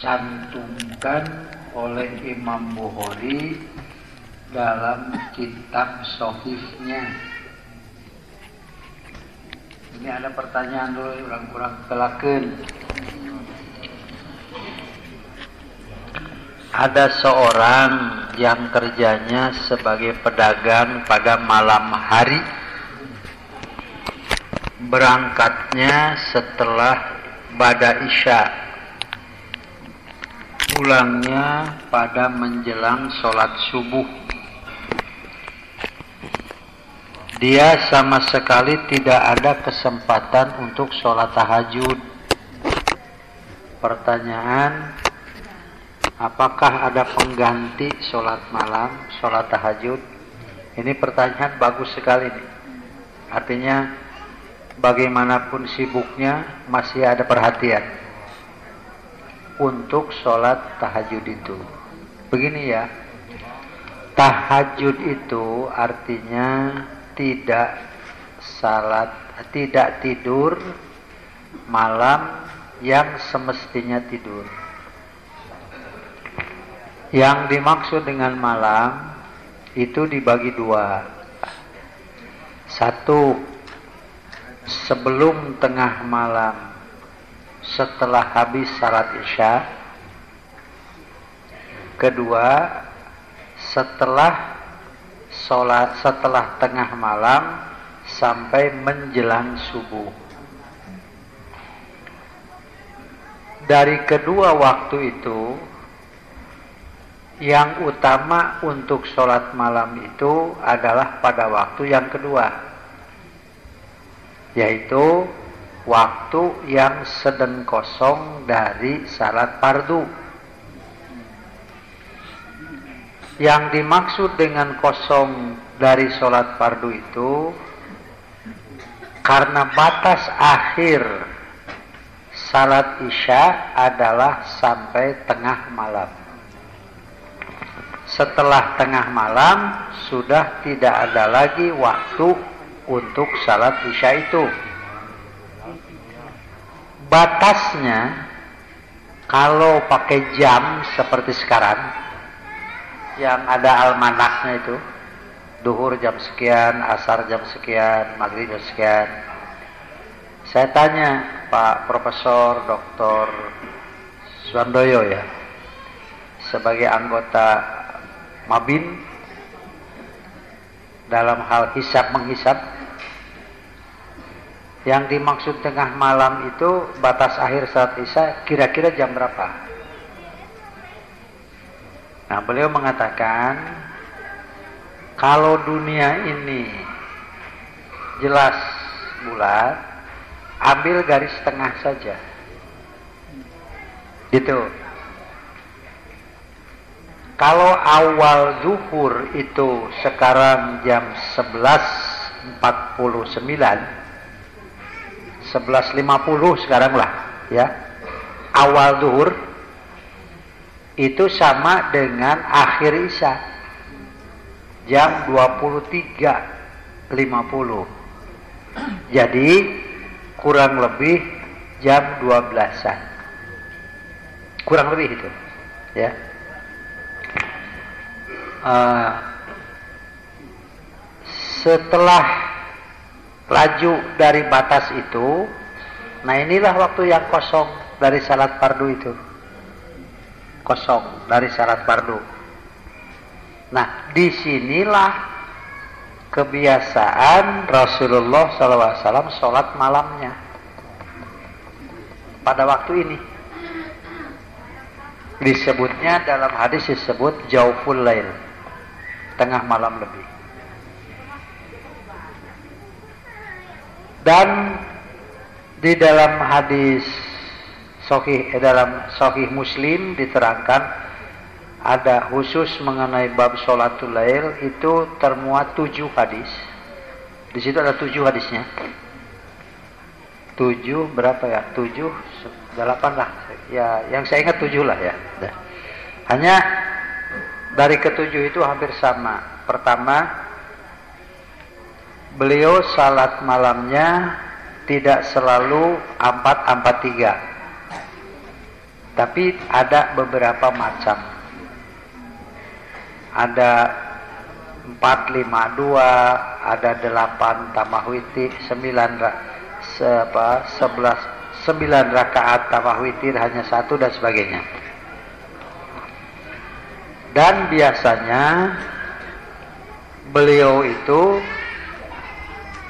dicantumkan oleh Imam Bukhari dalam kitab Shahihnya. Ini ada pertanyaan dulu, kurang telakeun. Ada seorang yang kerjanya sebagai pedagang pada malam hari, berangkatnya setelah bada isya, pulangnya pada menjelang sholat subuh. Dia sama sekali tidak ada kesempatan untuk sholat tahajud. Pertanyaan, apakah ada pengganti sholat malam, sholat tahajud? Ini pertanyaan bagus sekali nih. Artinya bagaimanapun sibuknya masih ada perhatian untuk sholat tahajud itu. Begini ya, tahajud itu artinya tidak tidur malam yang semestinya tidur. Yang dimaksud dengan malam itu dibagi dua. Satu, sebelum tengah malam setelah habis salat isya. Kedua, setelah tengah malam sampai menjelang subuh. Dari kedua waktu itu, yang utama untuk sholat malam itu adalah pada waktu yang kedua, yaitu waktu yang sedang kosong dari salat fardu. Yang dimaksud dengan kosong dari sholat fardu itu karena batas akhir salat isya adalah sampai tengah malam. Setelah tengah malam sudah tidak ada lagi waktu untuk salat isya itu. Batasnya kalau pakai jam seperti sekarang yang ada almanaknya itu, duhur jam sekian, asar jam sekian, maghrib jam sekian. Saya tanya Pak Profesor Dr. Suandoyo ya, sebagai anggota Mabin dalam hal hisab menghisab, yang dimaksud tengah malam itu batas akhir salat isya kira-kira jam berapa? Nah, beliau mengatakan kalau dunia ini jelas bulat, ambil garis tengah saja. Gitu. Kalau awal zuhur itu sekarang jam 11.49, 11.50 sekarang lah ya, awal zuhur itu sama dengan akhir isya jam 23.50. Jadi kurang lebih jam 12-an, kurang lebih itu ya. Setelah laju dari batas itu, nah inilah waktu yang kosong dari salat fardu itu, kosong dari salat fardu. Nah, disinilah kebiasaan Rasulullah SAW sholat malamnya pada waktu ini. Disebutnya dalam hadis disebut jauful lail, tengah malam lebih. Dan di dalam hadis dalam Sahih Muslim diterangkan ada khusus mengenai bab sholatul lail, itu termuat 7 hadis. Di situ ada 7 hadisnya. 7 berapa ya? 7, 8 lah. Ya, yang saya ingat 7 lah ya. Hanya dari ke-7 itu hampir sama. Pertama, beliau salat malamnya tidak selalu 4-4-3. Tapi ada beberapa macam. Ada 4, 5, 2, ada 8 tambah witir, 9 rakaat tambah witir hanya 1 dan sebagainya. Dan biasanya beliau itu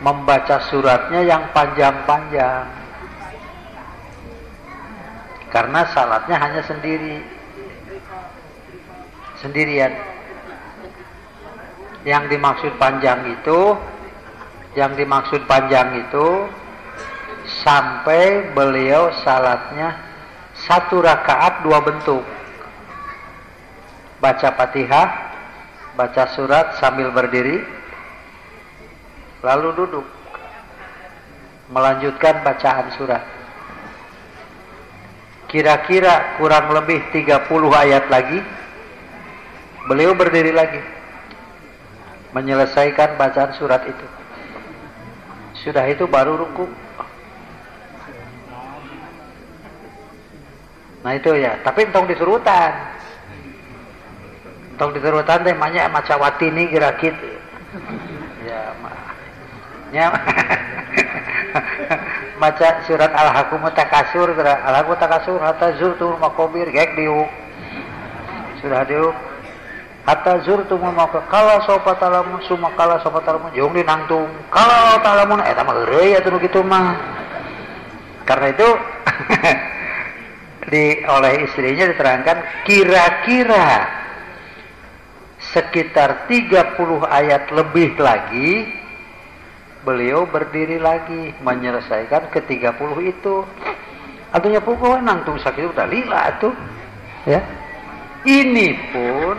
membaca suratnya yang panjang-panjang karena salatnya hanya sendirian. Yang dimaksud panjang itu sampai beliau salatnya 1 rakaat 2 bentuk, baca Fatihah, baca surat sambil berdiri, lalu duduk melanjutkan bacaan surat. Kira-kira kurang lebih 30 ayat lagi beliau berdiri lagi menyelesaikan bacaan surat itu. Sudah itu baru ruku. Nah itu ya, tapi entong diturutan teh banyak maca watini gerakit. Ya baca surat Al-Hakumut Takasur, Al-Hakumut Takasur hatta zurtumul maqabir gek diuk. Sudah diuk hatta zurtumul maqabir kala sopa talamun summa kala sopa talamun jeung dinangtung kala talamun eta mah eureui atuh kitu mah. Karena itu oleh istrinya diterangkan kira-kira sekitar 30 ayat lebih lagi beliau berdiri lagi menyelesaikan ke-30 itu. Artinya pokoknya nangtung sakit udah lila tuh ya. Ini pun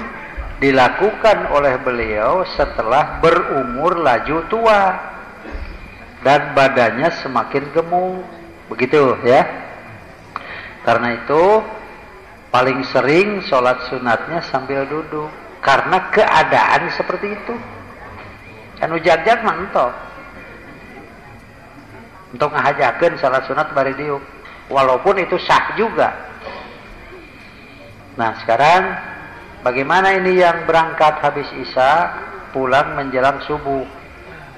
dilakukan oleh beliau setelah berumur laju tua dan badannya semakin gemuk, begitu ya. Karena itu paling sering sholat sunatnya sambil duduk karena keadaan seperti itu. Kan ujag-jag mantap untuk ngahajakeun sholat sunat bari diuk, walaupun itu sah juga. Nah sekarang bagaimana ini yang berangkat habis isya pulang menjelang subuh,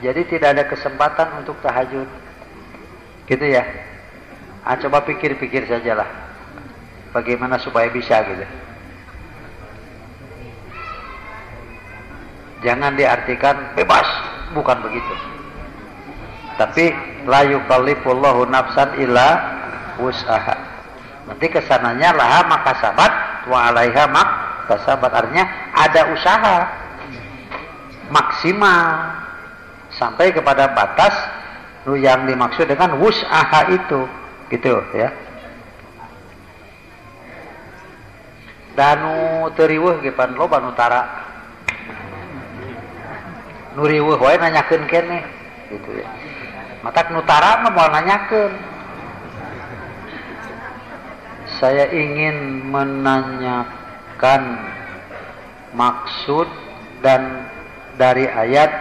jadi tidak ada kesempatan untuk tahajud, gitu ya. Coba pikir-pikir sajalah bagaimana supaya bisa gitu. Jangan diartikan bebas, bukan begitu. Tapi la yukallifullahu nafsan illa wus'aha. Nanti kesananya laha makasabat wa 'alaiha maktasabat, artinya ada usaha maksimal sampai kepada batas yang dimaksud dengan wus'aha itu, gitu ya. Danu teriweuh ge pan loba nu tara. Nu riweuh wae nanyakeun keneh, gitu ya. Matak nu tara mah moal nanyakeun. Saya ingin menanyakan maksud dan dari ayat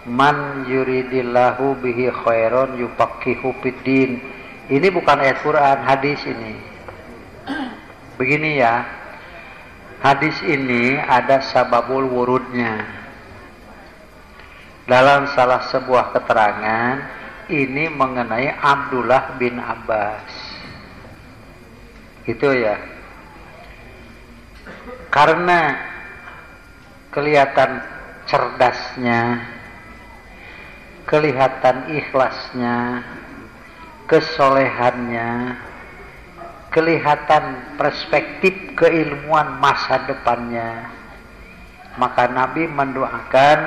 man yuridillahu bihi khairon yufaqihu fiddin. Ini bukan ayat Quran, hadis ini. Begini ya, hadis ini ada sababul wurudnya. Dalam salah sebuah keterangan ini mengenai Abdullah bin Abbas, gitu ya. Karena kelihatan cerdasnya, kelihatan ikhlasnya, kesolehannya, kelihatan perspektif keilmuan masa depannya, maka Nabi mendoakan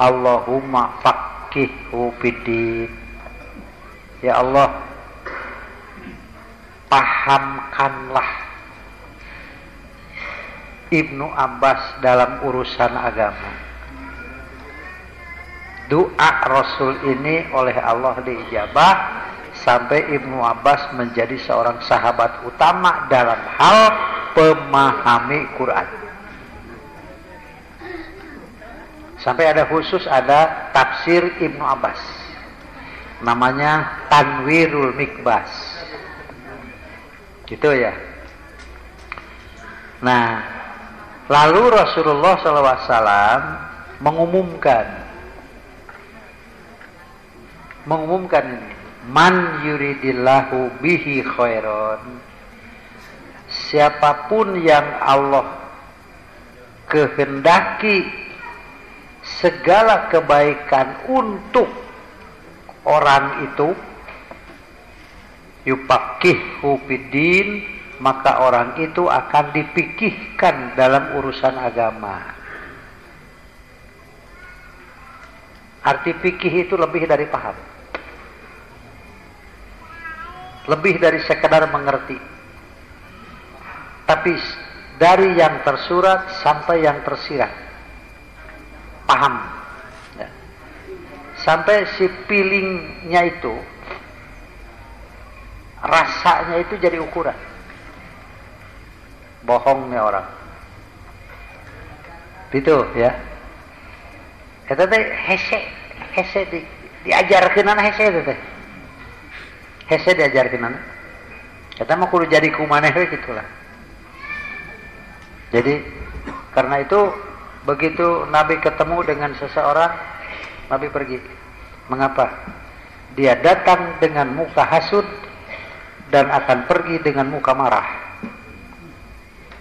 Allahumma faqihhu fiddin. Ya Allah, pahamkanlah Ibnu Abbas dalam urusan agama. Doa Rasul ini oleh Allah diijabah sampai Ibnu Abbas menjadi seorang sahabat utama dalam hal memahami Quran. Sampai ada khusus ada tafsir Ibnu Abbas, namanya Tanwirul Mikbas. Gitu ya. Nah, lalu Rasulullah SAW mengumumkan ini, man yuridillahu bihi khairon, siapapun yang Allah kehendaki segala kebaikan untuk orang itu, yupaqihu fiddin, maka orang itu akan dipikihkan dalam urusan agama. Arti fikih itu lebih dari paham, lebih dari sekedar mengerti, tapi dari yang tersurat sampai yang tersirat, paham ya. Sampai si feelingnya itu, rasanya itu jadi ukuran. Bohongnya orang itu ya. Eta teh hese diajarkeunana hese eta teh. Hese diajarkeunana. Eta mah kudu jadi kumaneh we gitulah. Jadi karena itu begitu Nabi ketemu dengan seseorang, Nabi pergi. Mengapa? Dia datang dengan muka hasud dan akan pergi dengan muka marah.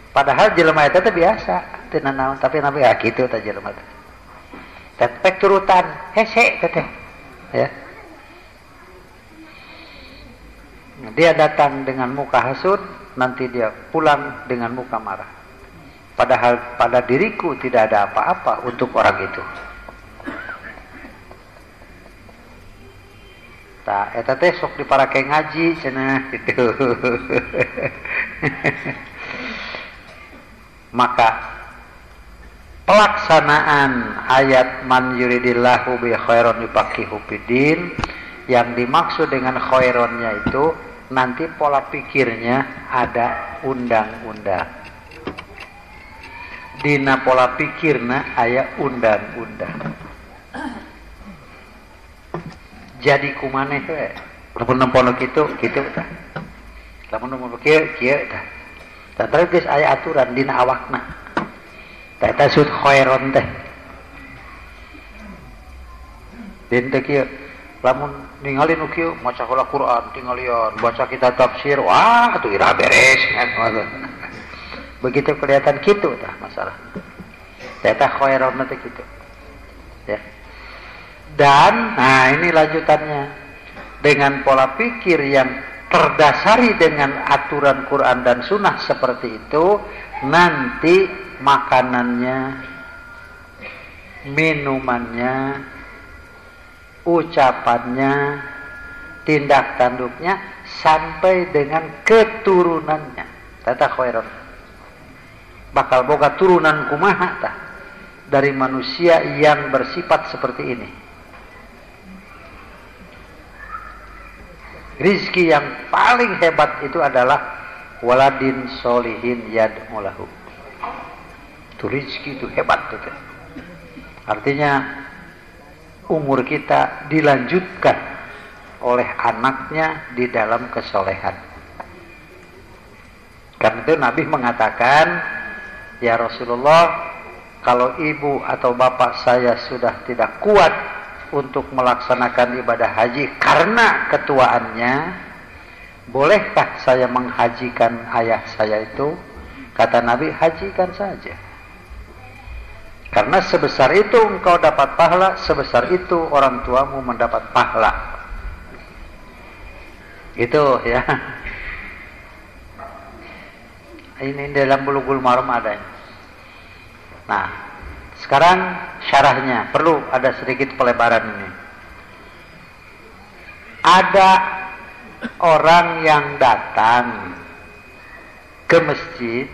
Padahal jelema eta teh biasa, teu nanaon, tapi Nabi kitu teh jelema teh. Tepek turutan hese teh ya. Dia datang dengan muka hasud, nanti dia pulang dengan muka marah. Padahal pada diriku tidak ada apa-apa untuk orang itu. Tah eta teh sok diparake ngaji cenah gitu. Maka pelaksanaan ayat man yuridillahu bi khairon yufaqihu fiddin, yang dimaksud dengan khaironnya itu nanti pola pikirnya ada undang-undang. Dina pola pikirna aya undang-undang. Jadi kumaneh we, lamun nempono kitu tah. Lamun nempono kieu tah. Tah geus aya aturan dina awakna. Tah eta sud khairon teh. Den teh kieu, lamun ningali nu kieu maca heula Quran, tinggalian baca kitab tafsir, wah atuh ira beres kan. Begitu kelihatan gitu tah masalah. Eta khairon teh kitu. Ya. Dan nah ini lanjutannya, dengan pola pikir yang terdasari dengan aturan Quran dan Sunnah seperti itu, nanti makanannya, minumannya, ucapannya, tindak tanduknya sampai dengan keturunannya, tata khairon, bakal boga turunan kumaha tah dari manusia yang bersifat seperti ini. Rizki yang paling hebat itu adalah waladin solihin yad'ulahu. Itu rizki itu hebat itu. Artinya umur kita dilanjutkan oleh anaknya di dalam kesolehan. Karena itu Nabi mengatakan, ya Rasulullah, kalau ibu atau bapak saya sudah tidak kuat untuk melaksanakan ibadah haji karena ketuaannya, bolehkah saya menghajikan ayah saya itu? Kata Nabi, hajikan saja. Karena sebesar itu engkau dapat pahala, sebesar itu orang tuamu mendapat pahala. Itu ya. Ini dalam Bulughul Maram ada. Nah, sekarang syarahnya perlu ada sedikit pelebaran ini. Ada orang yang datang ke masjid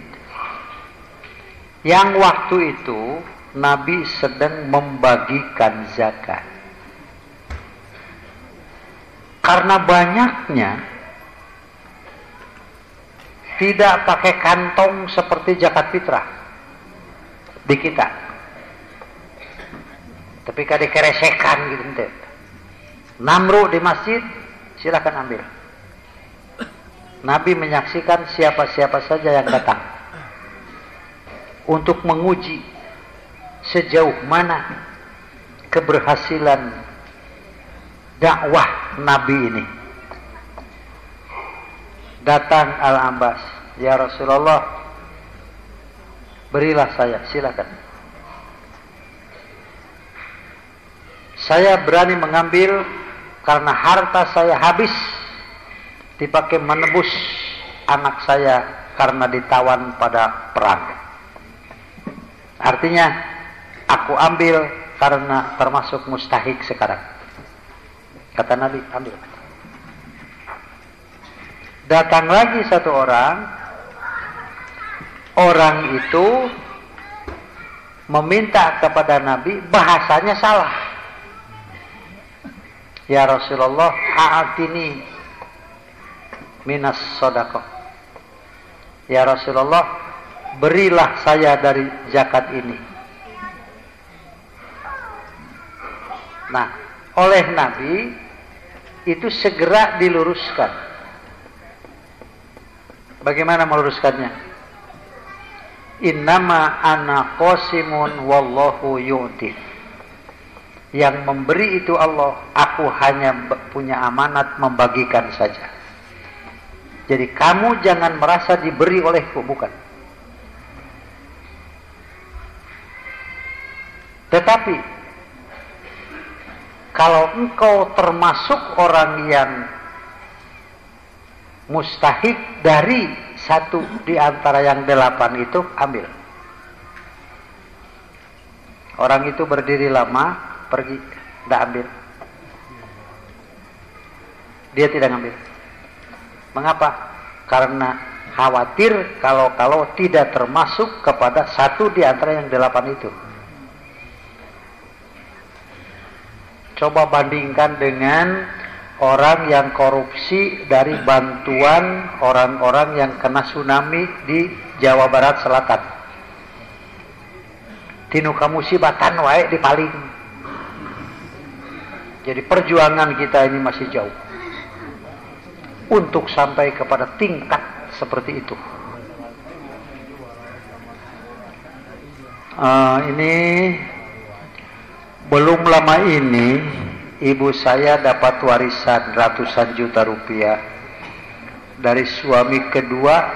yang waktu itu Nabi sedang membagikan zakat. Karena banyaknya tidak pakai kantong seperti zakat fitrah di kita. Tapi kada dikeresekan gitu ente. Namru di masjid silakan ambil. Nabi menyaksikan siapa-siapa saja yang datang untuk menguji sejauh mana keberhasilan dakwah Nabi ini. Datang Al-Abbas, ya Rasulullah, berilah saya, silakan. Saya berani mengambil karena harta saya habis dipakai menebus anak saya karena ditawan pada perang. Artinya aku ambil karena termasuk mustahik sekarang. Kata Nabi, ambil. Datang lagi satu orang. Orang itu meminta kepada Nabi, bahasanya salah. Ya Rasulullah, a'atini minas sodaqah. Ya Rasulullah, berilah saya dari zakat ini. Nah, oleh Nabi itu segera diluruskan. Bagaimana meluruskannya? Innama ana qasimun wallahu yu'ti. Yang memberi itu Allah, aku hanya punya amanat membagikan saja. Jadi kamu jangan merasa diberi olehku, bukan. Tetapi kalau engkau termasuk orang yang mustahik dari satu di antara yang 8 itu, ambil. Orang itu berdiri lama, pergi, tidak ambil. Dia tidak ambil. Mengapa? Karena khawatir kalau tidak termasuk kepada satu di antara yang 8 itu. Coba bandingkan dengan orang yang korupsi dari bantuan orang-orang yang kena tsunami di Jawa Barat Selatan. Tinu kamusibatan wae dipaling. Jadi perjuangan kita ini masih jauh untuk sampai kepada tingkat seperti itu. Ini belum lama ini ibu saya dapat warisan ratusan juta rupiah dari suami kedua,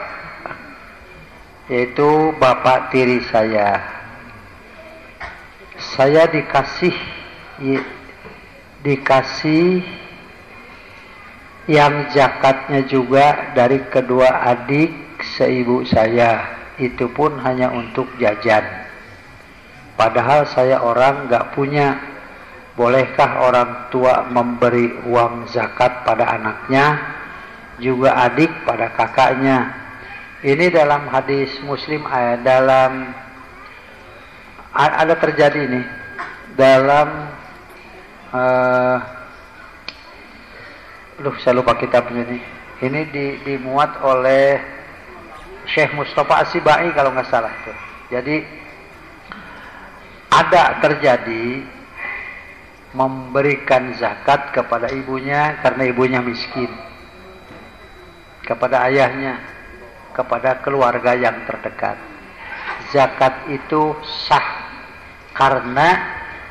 yaitu bapak tiri saya. Saya dikasih yang zakatnya juga dari kedua adik seibu saya. Itu pun hanya untuk jajan. Padahal saya orang gak punya. Bolehkah orang tua memberi uang zakat pada anaknya, juga adik pada kakaknya? Ini dalam hadis Muslim, dalam ada terjadi ini dalam saya lupa kitabnya nih. Ini dimuat oleh Syekh Mustafa As-Sibai kalau nggak salah tuh. Jadi ada terjadi memberikan zakat kepada ibunya karena ibunya miskin, kepada ayahnya, kepada keluarga yang terdekat. Zakat itu sah karena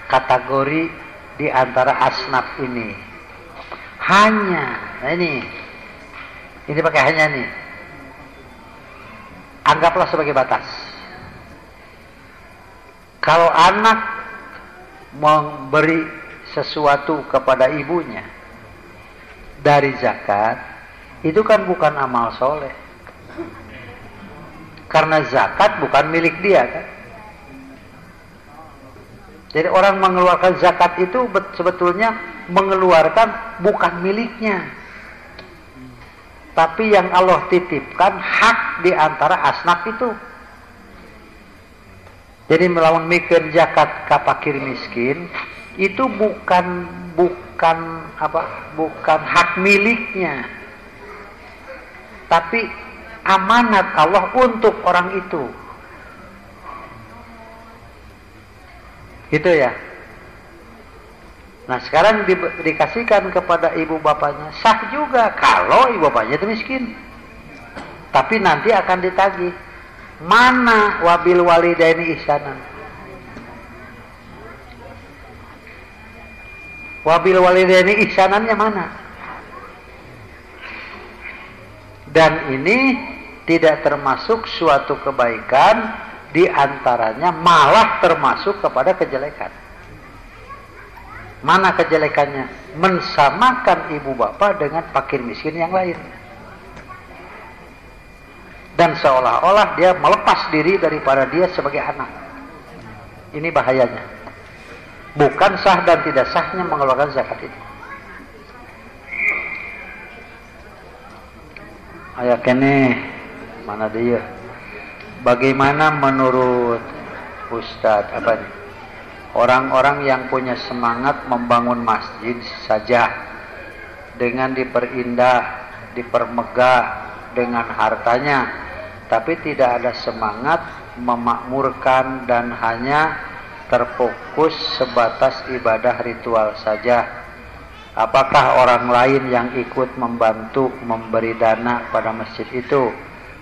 kategori di antara asnaf ini. Hanya, nah ini pakai hanya nih. Anggaplah sebagai batas. Kalau anak memberi sesuatu kepada ibunya dari zakat, itu kan bukan amal soleh. Karena zakat bukan milik dia kan. Jadi orang mengeluarkan zakat itu sebetulnya mengeluarkan bukan miliknya. Tapi yang Allah titipkan hak di antara asnaf itu. Jadi melawan mikir zakat ka fakir miskin itu bukan hak miliknya. Tapi amanat Allah untuk orang itu. Gitu ya. Nah sekarang dikasihkan kepada ibu bapaknya, sah juga kalau ibu bapaknya itu miskin. Tapi nanti akan ditagih. Mana wabil walidaini ihsanan? Wabil walidaini ihsanannya mana? Dan ini tidak termasuk suatu kebaikan, di antaranya malah termasuk kepada kejelekan. Mana kejelekannya? Mensamakan ibu bapak dengan fakir miskin yang lain. Dan seolah-olah dia melepas diri daripada dia sebagai anak. Ini bahayanya. Bukan sah dan tidak sahnya mengeluarkan zakat itu. Ayah kene mana dia? Bagaimana menurut Ustadz apa nih? Orang-orang yang punya semangat membangun masjid saja dengan diperindah, dipermegah dengan hartanya, tapi tidak ada semangat memakmurkan dan hanya terfokus sebatas ibadah ritual saja. Apakah orang lain yang ikut membantu memberi dana pada masjid itu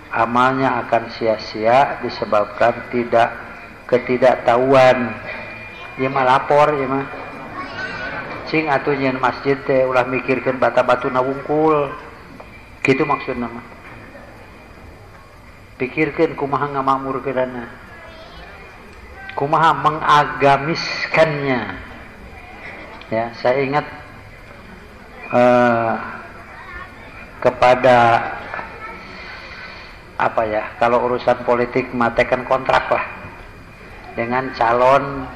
amalnya akan sia-sia disebabkan ketidaktahuan? Ieu mah lapor ieu mah. Cing atuh nyeun masjid teh ulah mikirkeun bata-batu nawungkul. Kitu maksudna mah. Pikirkeun kumaha ngamakmurkeunana. Kumaha mengagamiskannya. Ya, saya ingat kepada apa ya, kalau urusan politik matekan kontrak lah dengan calon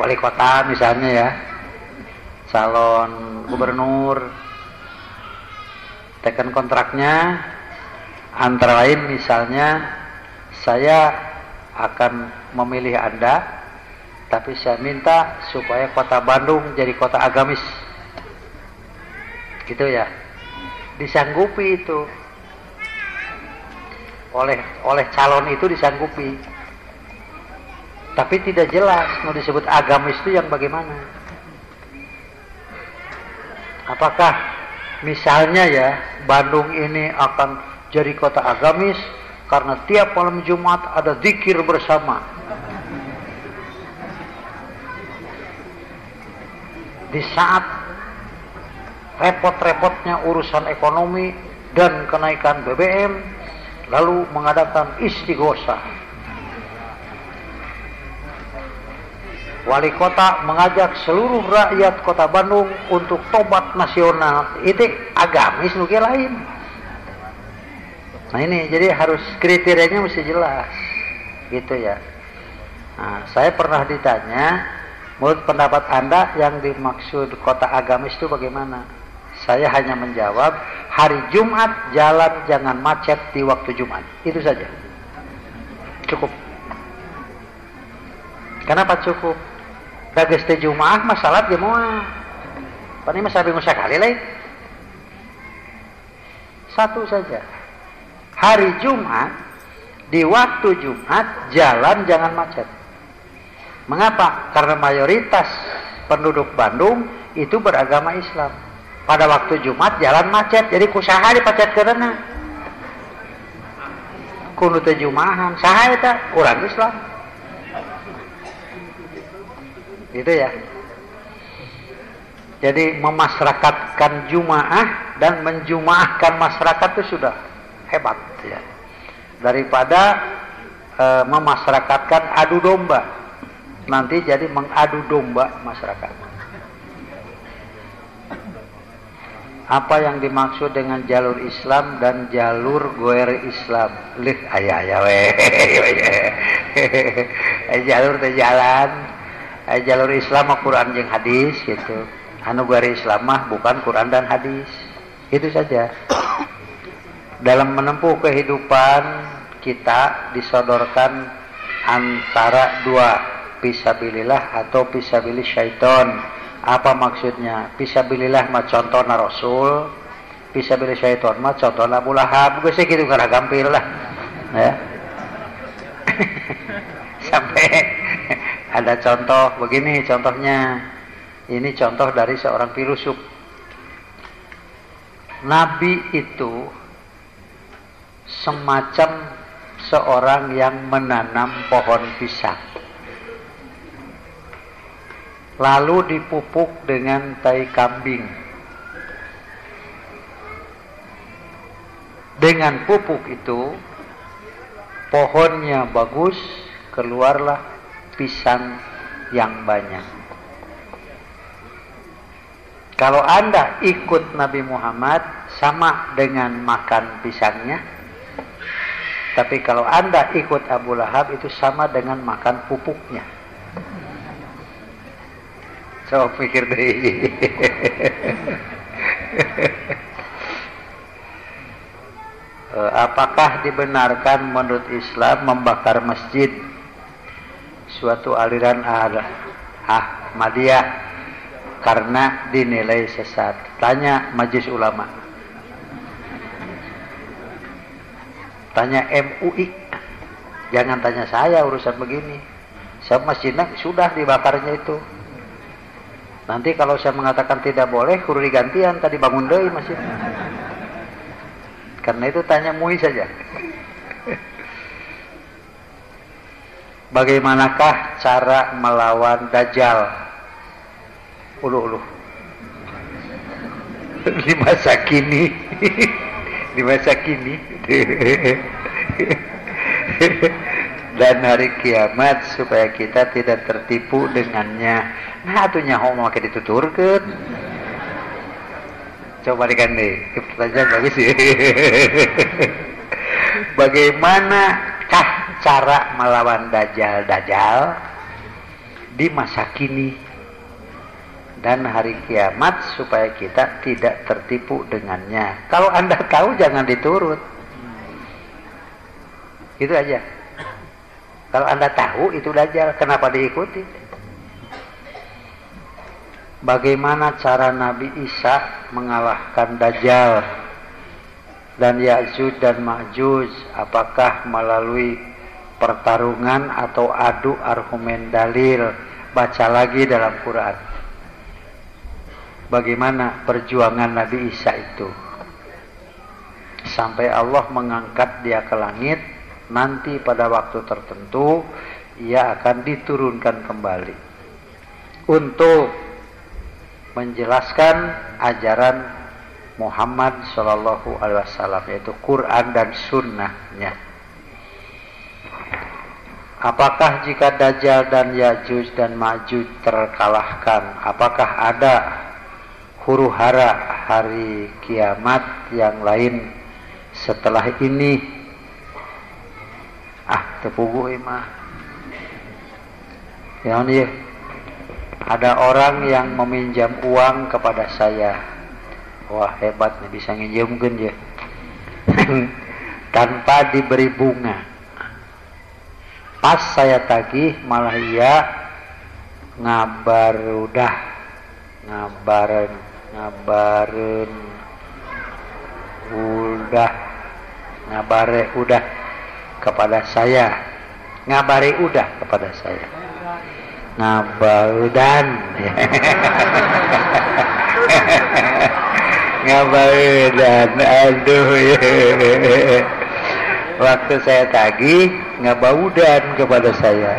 wali kota misalnya ya, calon gubernur, tekan kontraknya antara lain misalnya saya akan memilih Anda, tapi saya minta supaya kota Bandung jadi kota agamis. Gitu ya. Disanggupi itu. Oleh calon itu disanggupi. Tapi tidak jelas mau disebut agamis itu yang bagaimana. Apakah misalnya ya Bandung ini akan jadi kota agamis karena tiap malam Jumat ada zikir bersama. Di saat repot-repotnya urusan ekonomi dan kenaikan BBM, lalu mengadakan istighosah. Wali kota mengajak seluruh rakyat kota Bandung untuk tobat nasional. Itu agamis nu lain. Nah ini jadi harus kriterianya mesti jelas, gitu ya. Nah, saya pernah ditanya, menurut pendapat Anda yang dimaksud kota agamis itu bagaimana? Saya hanya menjawab, hari Jumat jalan jangan macet di waktu Jumat. Itu saja. Cukup. Kenapa cukup? Dages teh Jumat masalah ge moal. Pani mah sabingung sakali lain. Satu saja. Hari Jumat di waktu Jumat jalan jangan macet. Mengapa? Karena mayoritas penduduk Bandung itu beragama Islam. Pada waktu Jumat jalan macet, jadi kusaha dipacet karena kudu teh Jumahan, saha eta? Urang Islam. Gitu ya. Jadi memasyarakatkan Jumaah dan menjumaahkan masyarakat itu sudah hebat ya. Daripada memasyarakatkan adu domba. Nanti jadi mengadu domba masyarakat. Apa yang dimaksud dengan jalur Islam dan jalur goer Islam? Lih aya we. Jalur teh jalan. Jalur Islam mah Quran jeung hadis gitu. Anu goer Islam mah bukan Quran dan hadis. Itu saja. Dalam menempuh kehidupan kita disodorkan antara dua, fisabilillah atau fisabilis syaiton. Apa maksudnya? Fisabilillah mah contohna Rasul, fisabilis syaiton mah contohna Abu Lahab. Geus kitu kana gampil lah. Ya. Sampai ada contoh begini contohnya. Ini contoh dari seorang filosof. Nabi itu semacam seorang yang menanam pohon pisang, lalu dipupuk dengan tai kambing. Dengan pupuk itu pohonnya bagus, keluarlah pisang yang banyak. Kalau Anda ikut Nabi Muhammad, sama dengan makan pisangnya. Tapi kalau Anda ikut Abu Lahab, itu sama dengan makan pupuknya. Coba pikir deh. Apakah dibenarkan menurut Islam membakar masjid? Suatu aliran Ahmadiyah karena dinilai sesat. Tanya Majelis Ulama, tanya MUI, jangan tanya saya urusan begini. Saya masjidnya sudah dibakarnya itu. Nanti kalau saya mengatakan tidak boleh, kudu digantian tadi bangun deui masjid. Karena itu tanya MUI saja. Bagaimanakah cara melawan Dajjal? Uluh di masa kini, di masa kini dan hari kiamat, supaya kita tidak tertipu dengannya. Nah, atunya homo make dituturkeun. Coba digandeng, pertanyaan bagus sih. Bagaimanakah cara melawan Dajjal di masa kini dan hari kiamat, supaya kita tidak tertipu dengannya? Kalau Anda tahu, jangan diturut. Itu aja. Kalau Anda tahu itu Dajjal, kenapa diikuti? Bagaimana cara Nabi Isa mengalahkan Dajjal dan Ya'juj dan Ma'juj? Apakah melalui pertarungan atau adu argumen dalil? Baca lagi dalam Quran. Bagaimana perjuangan Nabi Isa itu sampai Allah mengangkat dia ke langit. Nanti pada waktu tertentu ia akan diturunkan kembali untuk menjelaskan ajaran Muhammad SAW, yaitu Quran dan Sunnahnya. Apakah jika Dajjal dan Ya'juj dan Ma'juj terkalahkan, apakah ada huru hara hari kiamat yang lain setelah ini? Tepuguh imah. Ya, ada orang yang meminjam uang kepada saya. Wah, hebat nih, bisa nginjemkeun ya. Tanpa diberi bunga. Pas saya tagih, malah ia ngabareun udah kepada saya. Ngabare udah kepada saya. Ngabaudan. Ngabaudan. Aduh ya. Waktu saya tagih, ngabaudan kepada saya.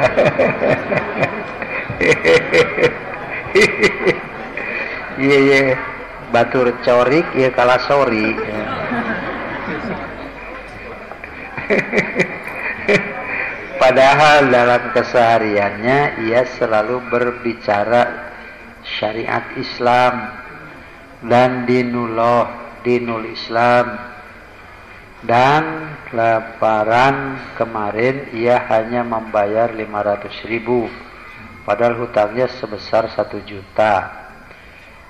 Iya, batur corik, ya kalah sorry. Padahal dalam kesehariannya ia selalu berbicara syariat Islam dan dinul Islam. Dan lebaran kemarin ia hanya membayar 500.000, padahal hutangnya sebesar 1 juta.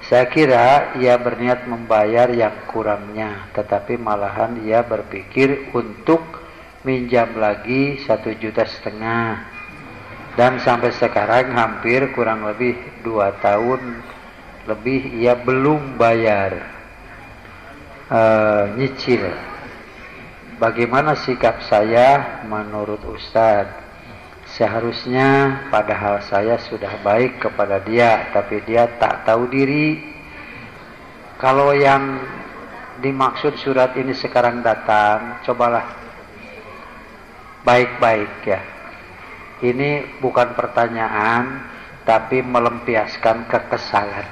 Saya kira ia berniat membayar yang kurangnya, tetapi malahan ia berpikir untuk minjam lagi 1,5 juta. Dan sampai sekarang hampir kurang lebih 2 tahun lebih ia belum bayar nyicil. Bagaimana sikap saya menurut Ustadz? Seharusnya padahal saya sudah baik kepada dia, tapi dia tak tahu diri. Kalau yang dimaksud surat ini sekarang datang, cobalah baik-baik ya. Ini bukan pertanyaan, tapi melampiaskan kekesalan.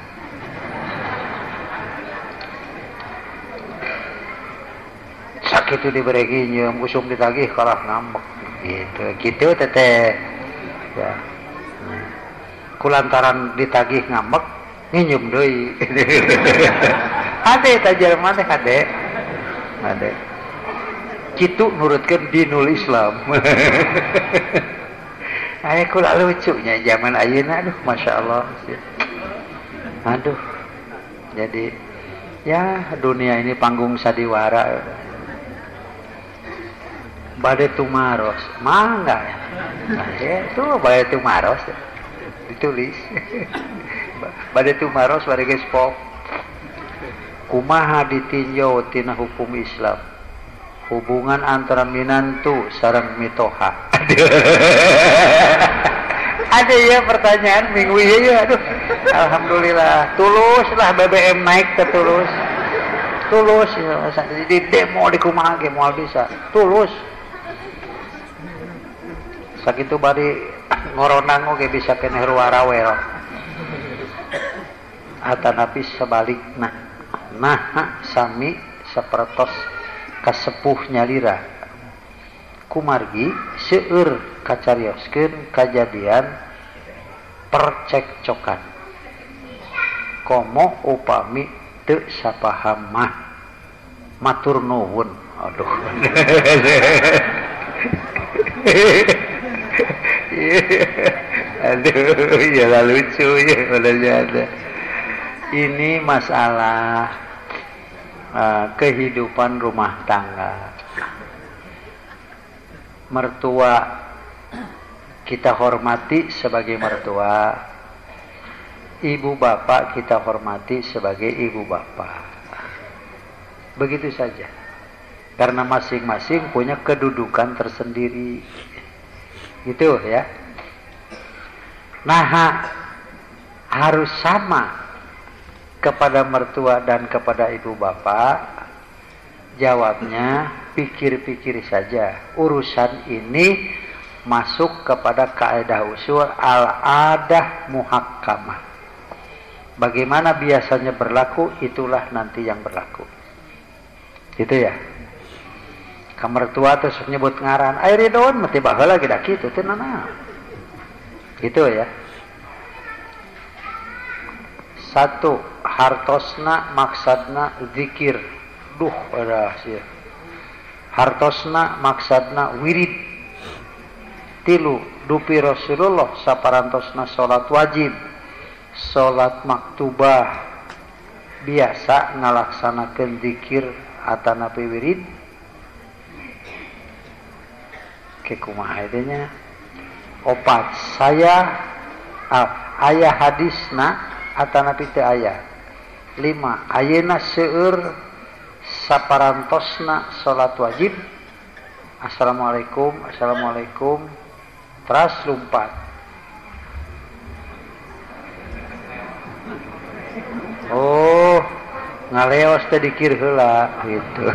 Sakit itu diberi nyeum usum ditagih kalah ngambek gitu teteh ya. Kulantaran ditagih ngambek nginjem deui. Ade tajar mana ade kitu nurutkeun dinul Islam. Aya kula lucunya zaman ayeuna, aduh masya Allah. Aduh, jadi ya dunia ini panggung sadiwara. Bade tumaros, mangga. Nah, ya itu bade tumaros ditulis. Bade tumaros bade geus pok. Kumaha ditinjau tina hukum Islam? Hubungan antara minantu sareng mitoha. Ada ya pertanyaan minggu ini ya, aduh. Alhamdulillah, tulus lah BBM naik ke tulus ya, di demo di kumaha ge moal bisa, tulus. Sakitu bari ngoronang oge bisa keneh ruwarawel. Atanapi sebalikna, nah sami sapertos kasepuh nyalira kumargi seueur kacarioskeun kajadian percekcokan komo upami teu sapaham mah matur nuwun. Aduh. Aduh, ya lucu ya ada. Ini masalah kehidupan rumah tangga. Mertua kita hormati sebagai mertua, ibu bapak kita hormati sebagai ibu bapak. Begitu saja, karena masing-masing punya kedudukan tersendiri, gitu ya. Nah, harus sama kepada mertua dan kepada ibu bapak. Jawabnya pikir-pikir saja. Urusan ini masuk kepada kaidah usul al-adah muhakkamah. Bagaimana biasanya berlaku, itulah nanti yang berlaku. Gitu ya. Kamar tua terus nyebut ngaran, air ridon mati baheula lagi dah kitu teh nana. Gitu ya. Satu, hartosna maksadna zikir. Duh, ada sih. Hartosna maksadna wirid. Tilu, dupi Rasulullah saparantosna salat wajib, salat maktubah, biasa ngalaksanakeun zikir atanapi wirid. Kekumaha edenya. Opat, saya aya hadisna atanapi teu aya. 5, ayeuna seueur saparantosna salat wajib. Assalamualaikum, assalamualaikum. Teras lumpat. Oh, ngaleos teh dikir heula gitu.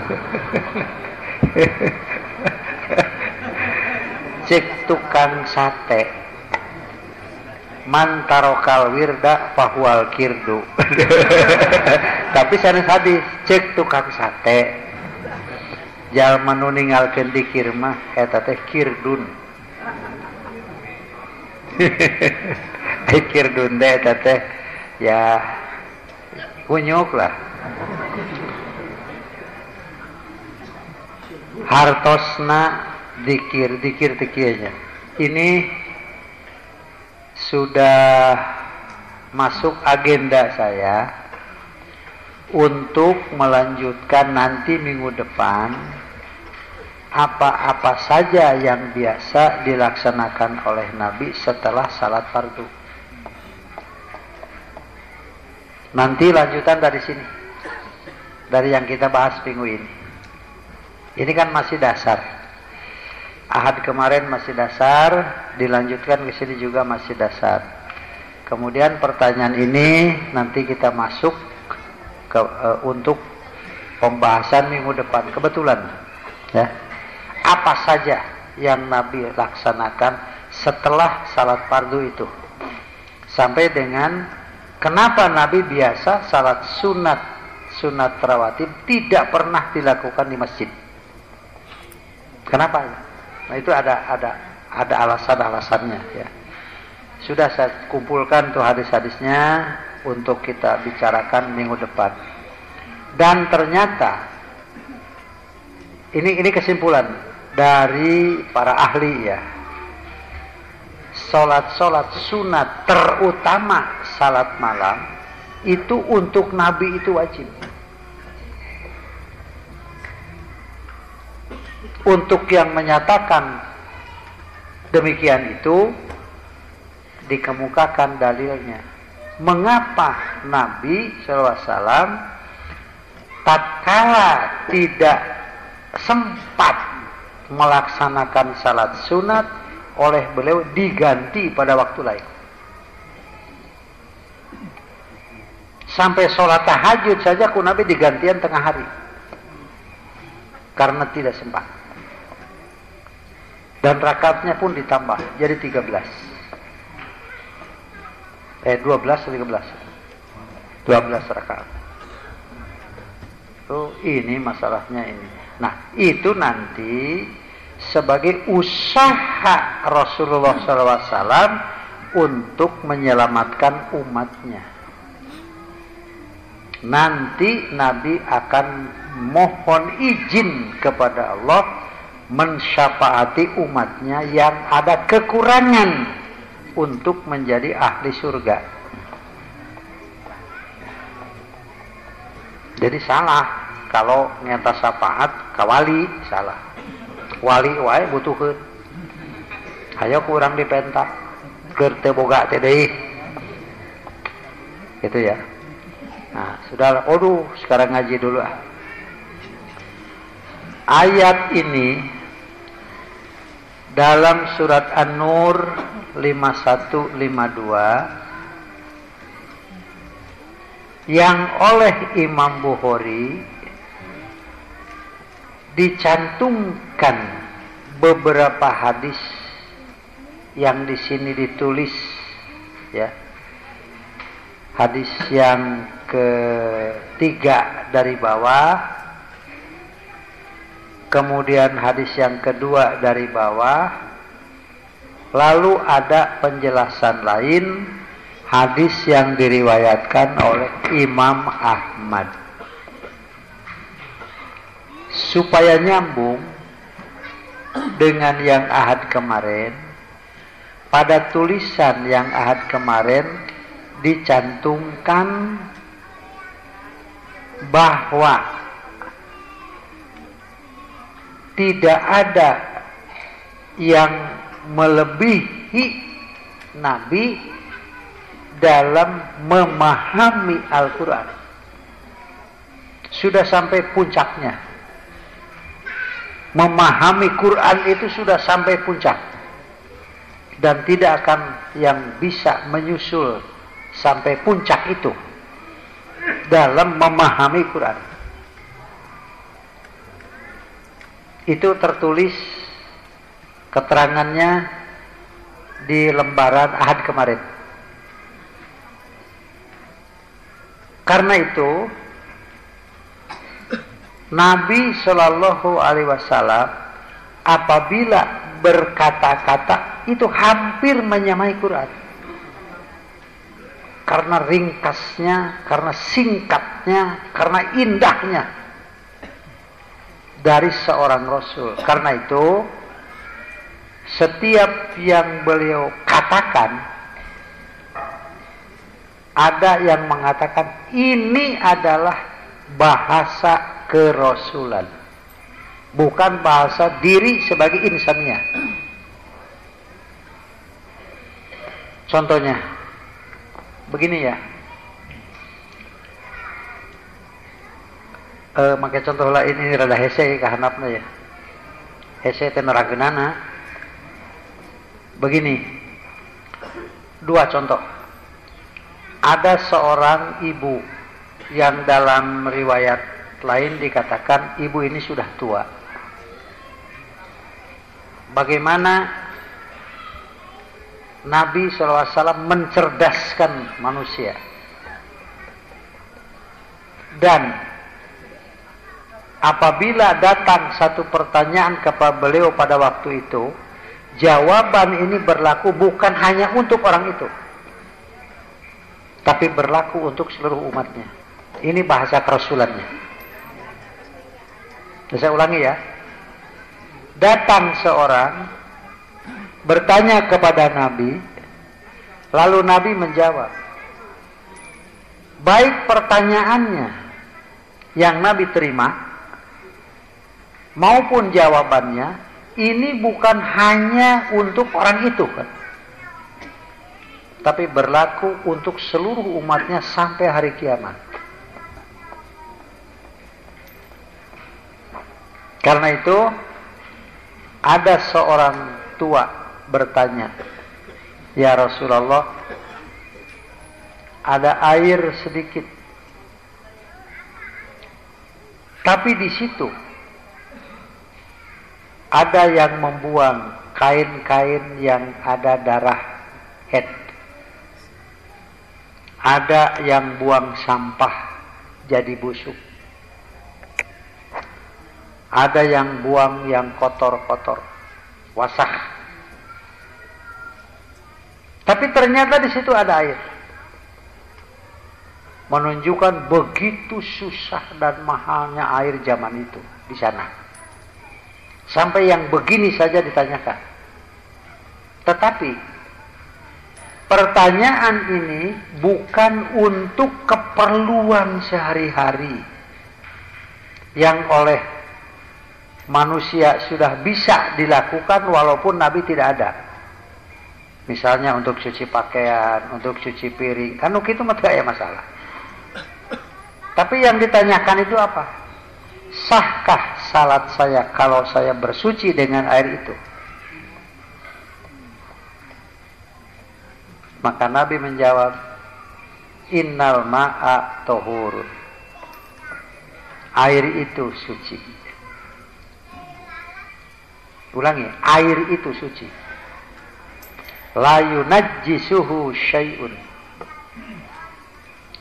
Cek tukang sate. Mantarokal wirda fahual kirdu. Tapi sanes hadis cek tukang sate. Jalma nu ninggalkeun dikir mah eta teh kirdun. Kirdun teh eta teh ya kunyuk lah. Hartosna dikir tikieunya. Ini sudah masuk agenda saya untuk melanjutkan nanti minggu depan apa-apa saja yang biasa dilaksanakan oleh Nabi setelah salat fardu. Nanti lanjutan dari sini, dari yang kita bahas minggu ini. Ini kan masih dasar. Ahad kemarin masih dasar, dilanjutkan ke sini juga masih dasar. Kemudian pertanyaan ini nanti kita masuk untuk pembahasan minggu depan kebetulan ya. Apa saja yang Nabi laksanakan setelah salat fardu itu, sampai dengan kenapa Nabi biasa salat sunat rawatib tidak pernah dilakukan di masjid. Kenapa? Nah itu ada alasan-alasannya ya. Sudah saya kumpulkan tuh hadis-hadisnya untuk kita bicarakan minggu depan. Dan ternyata ini kesimpulan dari para ahli ya. Salat sunat terutama salat malam itu untuk Nabi itu wajib. Untuk yang menyatakan demikian itu dikemukakan dalilnya. Mengapa Nabi SAW tatkala tidak sempat melaksanakan salat sunat oleh beliau diganti pada waktu lain. Sampai sholat tahajud saja ku Nabi digantian tengah hari karena tidak sempat. Dan rakaatnya pun ditambah jadi 12 atau 13 12 rakaat. Oh, ini masalahnya ini. Nah, itu nanti sebagai usaha Rasulullah SAW untuk menyelamatkan umatnya. Nanti Nabi akan mohon izin kepada Allah mensyafaati umatnya yang ada kekurangan untuk menjadi ahli surga. Jadi salah kalau nyata syafaat kawali, salah. Wali wae butuhkeun. Hayo kurang dipentak keur teu boga teh deui. Gitu ya. Nah, sudah, sekarang ngaji dulu ah. Ayat ini dalam surat An-Nur 51-52 yang oleh Imam Bukhari dicantumkan beberapa hadis yang di sini ditulis ya. Hadis yang ketiga dari bawah, kemudian hadis yang kedua dari bawah, lalu ada penjelasan lain hadis yang diriwayatkan oleh Imam Ahmad. Supaya nyambung dengan yang ahad kemarin, pada tulisan yang ahad kemarin dicantumkan bahwa tidak ada yang melebihi Nabi dalam memahami Al-Quran. Sudah sampai puncaknya. Memahami Quran itu sudah sampai puncak. Dan tidak akan yang bisa menyusul sampai puncak itu dalam memahami Quran. Itu tertulis keterangannya di lembaran Ahad kemarin. Karena itu Nabi Shallallahu Alaihi Wasallam apabila berkata-kata itu hampir menyamai Quran. Karena ringkasnya, karena singkatnya, karena indahnya dari seorang Rasul. Karena itu setiap yang beliau katakan, ada yang mengatakan ini adalah bahasa kerasulan, bukan bahasa diri sebagai insannya. Contohnya begini ya, makai contoh lain ini rada hese kahanapna ya, hese teh nerangkeunana. Begini, dua contoh. Ada seorang ibu yang dalam riwayat lain dikatakan ibu ini sudah tua. Bagaimana Nabi SAW mencerdaskan manusia. Dan apabila datang satu pertanyaan kepada beliau pada waktu itu, jawaban ini berlaku bukan hanya untuk orang itu, tapi berlaku untuk seluruh umatnya. Ini bahasa kerasulannya. Saya ulangi ya. Datang seorang bertanya kepada Nabi, lalu Nabi menjawab. Baik pertanyaannya yang Nabi terima maupun jawabannya, ini bukan hanya untuk orang itu kan, tapi berlaku untuk seluruh umatnya sampai hari kiamat. Karena itu ada seorang tua bertanya, "Ya Rasulullah, ada air sedikit, tapi di situ ada yang membuang kain-kain yang ada darah head, ada yang buang sampah jadi busuk, ada yang buang yang kotor-kotor, wasah. Tapi ternyata di situ ada air." Menunjukkan begitu susah dan mahalnya air zaman itu di sana. Sampai yang begini saja ditanyakan. Tetapi pertanyaan ini bukan untuk keperluan sehari-hari yang oleh manusia sudah bisa dilakukan walaupun Nabi tidak ada. Misalnya untuk cuci pakaian, untuk cuci piring, kan itu mah tidak ya masalah. Tapi yang ditanyakan itu apa? Sahkah salat saya kalau saya bersuci dengan air itu? Maka Nabi menjawab, innal ma'a tahurun. Air itu suci. Ulangi, air itu suci. La yunajjisuhu syai'un.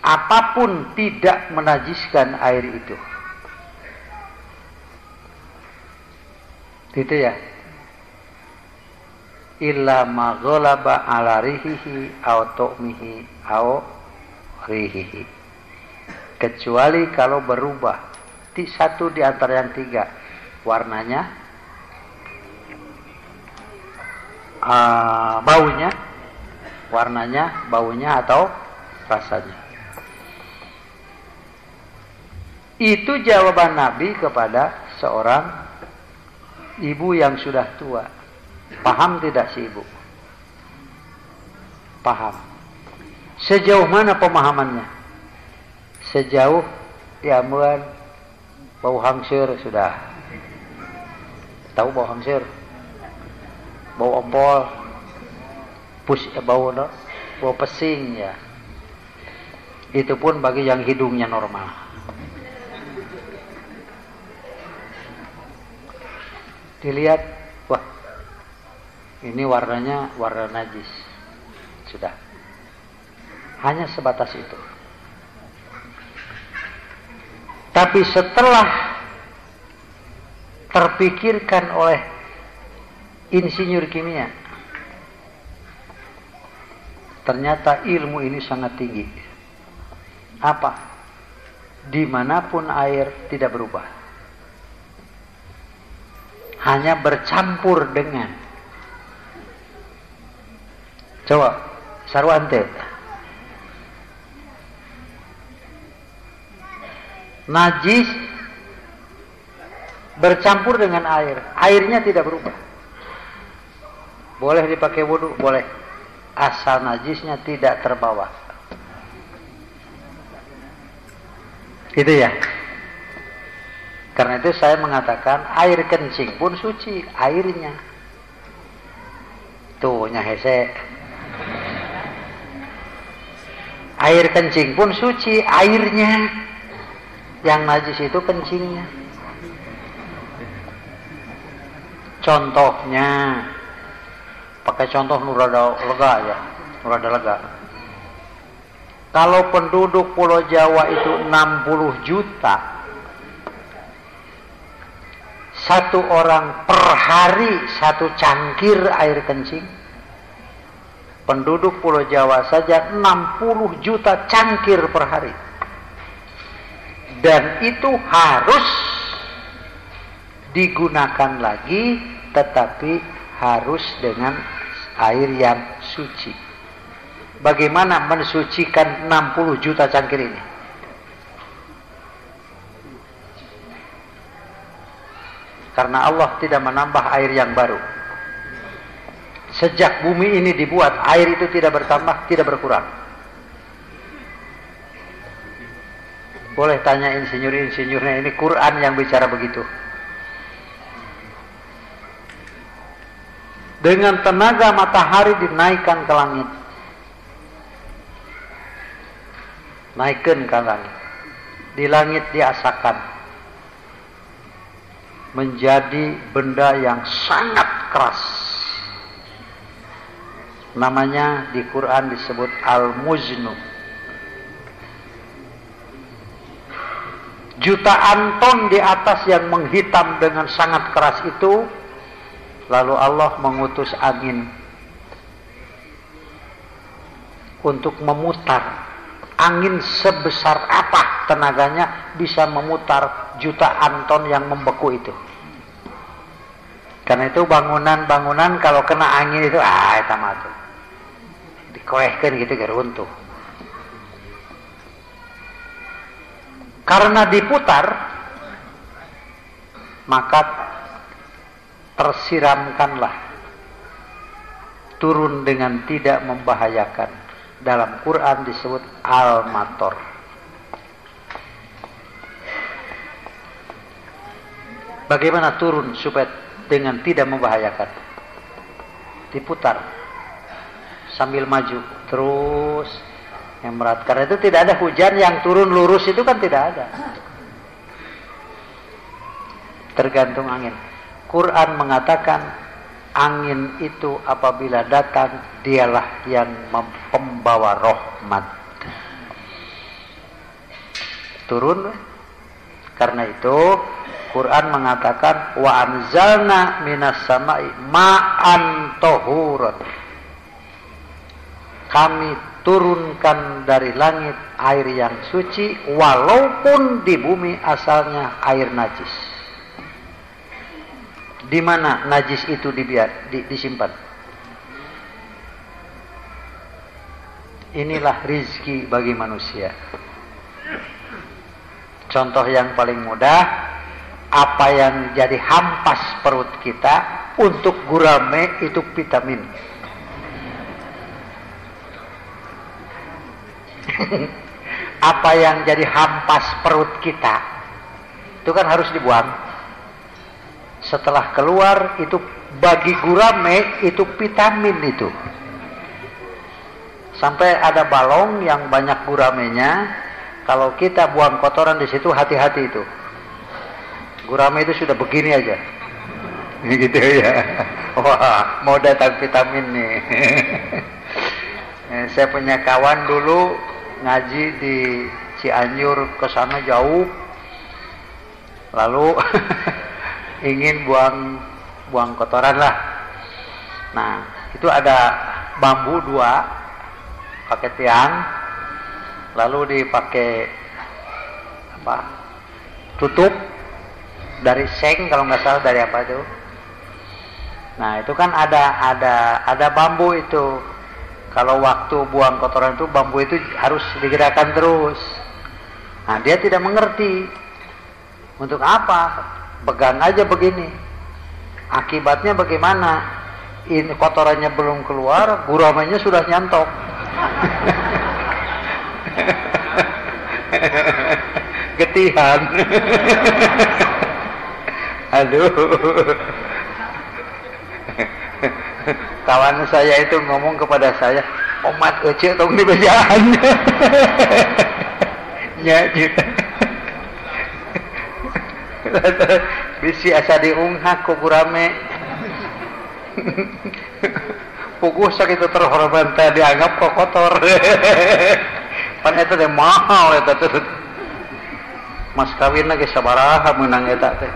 Apapun tidak menajiskan air itu. Gitu ya. Illa ma ghalaba ala rihihi aw tu'mihi aw rihihi. Kecuali kalau berubah satu di antara yang tiga, warnanya, baunya, warnanya, baunya atau rasanya. Itu jawaban Nabi kepada seorang ibu yang sudah tua. Paham tidak si ibu? Paham. Sejauh mana pemahamannya? Sejauh diamuan bau hangsur sudah. Tahu bau hangsur? Bau ompol, bau pesing ya. Itu pun bagi yang hidungnya normal. Dilihat, wah, ini warnanya warna najis. Sudah. Hanya sebatas itu. Tapi setelah terpikirkan oleh insinyur kimia, ternyata ilmu ini sangat tinggi. Apa? Dimanapun air tidak berubah. Hanya bercampur dengan. Coba, sarwante. Najis bercampur dengan air. Airnya tidak berubah. Boleh dipakai wudu, boleh. Asal najisnya tidak terbawa. Gitu ya. Karena itu saya mengatakan air kencing pun suci, airnya. Tuh nyahese. Air kencing pun suci, airnya. Yang najis itu kencingnya. Contohnya, pakai contoh nurada lega ya, nurada lega. Kalau penduduk Pulau Jawa itu 60 juta, satu orang per hari 1 cangkir air kencing. Penduduk Pulau Jawa saja 60 juta cangkir per hari. Dan itu harus digunakan lagi, tetapi harus dengan air yang suci. Bagaimana mensucikan 60 juta cangkir ini? Karena Allah tidak menambah air yang baru. Sejak bumi ini dibuat, air itu tidak bertambah, tidak berkurang. Boleh tanya insinyur-insinyurnya, ini Quran yang bicara begitu. Dengan tenaga matahari dinaikkan ke langit. Naikkan ke langit. Di langit diasakan menjadi benda yang sangat keras. Namanya di Quran disebut Al-Muznu. Jutaan ton di atas yang menghitam dengan sangat keras itu, lalu Allah mengutus angin untuk memutar. Angin sebesar apa tenaganya bisa memutar jutaan ton yang membeku itu. Karena itu bangunan-bangunan kalau kena angin itu itu mah tuh dikoehkeun gitu ge runtuh. Karena diputar, maka tersiramkanlah, turun dengan tidak membahayakan. Dalam Quran disebut al-mator. Bagaimana turun supaya dengan tidak membahayakan? Diputar sambil maju terus yang berat. Karena itu tidak ada hujan yang turun lurus, itu kan tidak ada. Tergantung angin. Quran mengatakan angin itu apabila datang, dialah yang pembawa rahmat. Turun. Karena itu Quran mengatakan wa anzalna minas sama'i ma'an tahuran. Kami turunkan dari langit air yang suci, walaupun di bumi asalnya air najis. Di mana najis itu disimpan? Inilah rizki bagi manusia. Contoh yang paling mudah, apa yang jadi hampas perut kita untuk gurame itu vitamin. Apa yang jadi hampas perut kita itu kan harus dibuang. Setelah keluar itu bagi gurame itu vitamin itu. Sampai ada balong yang banyak guramenya, kalau kita buang kotoran di situ hati-hati itu. Gurame itu sudah begini aja. Gitu ya. Wah, mau datang vitamin nih. Saya punya kawan dulu ngaji di Cianjur, ke sana jauh. Lalu ingin buang kotoran lah. Nah, itu ada bambu 2 pakai tiang, lalu dipakai tutup dari seng, kalau nggak salah dari apa itu. Nah, itu kan ada bambu itu. Kalau waktu buang kotoran itu bambu itu harus digerakkan terus. Nah, dia tidak mengerti untuk apa. Pegang aja begini. Akibatnya bagaimana? Ini kotorannya belum keluar, guramenya sudah nyantok. Getihan. Aduh. Kawan saya itu ngomong kepada saya, "Omat ece tong dibejaan." Nya gitu. Bisi asa diunghak ku gurame. Puguh sakitu terhormat teh dianggap kok kotor. Pan eta teh mahal eta teh. Mas kawin lagi sabaraha meunang eta teh.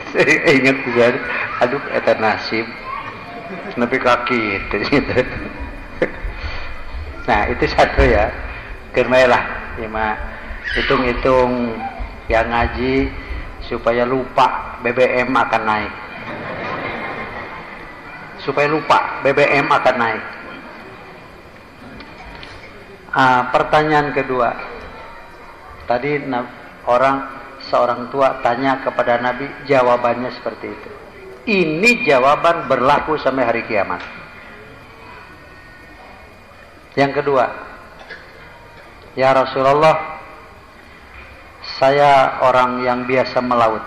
Saya ingat juga, aduh eta nasib. Nepi kaki gitu. Nah itu satu ya. Kermailah, ya mah hitung-hitung yang ngaji supaya lupa BBM akan naik. Supaya lupa BBM akan naik. Pertanyaan kedua, tadi seorang tua tanya kepada Nabi, jawabannya seperti itu. Ini jawaban berlaku sampai hari kiamat. Yang kedua, ya Rasulullah, saya orang yang biasa melaut,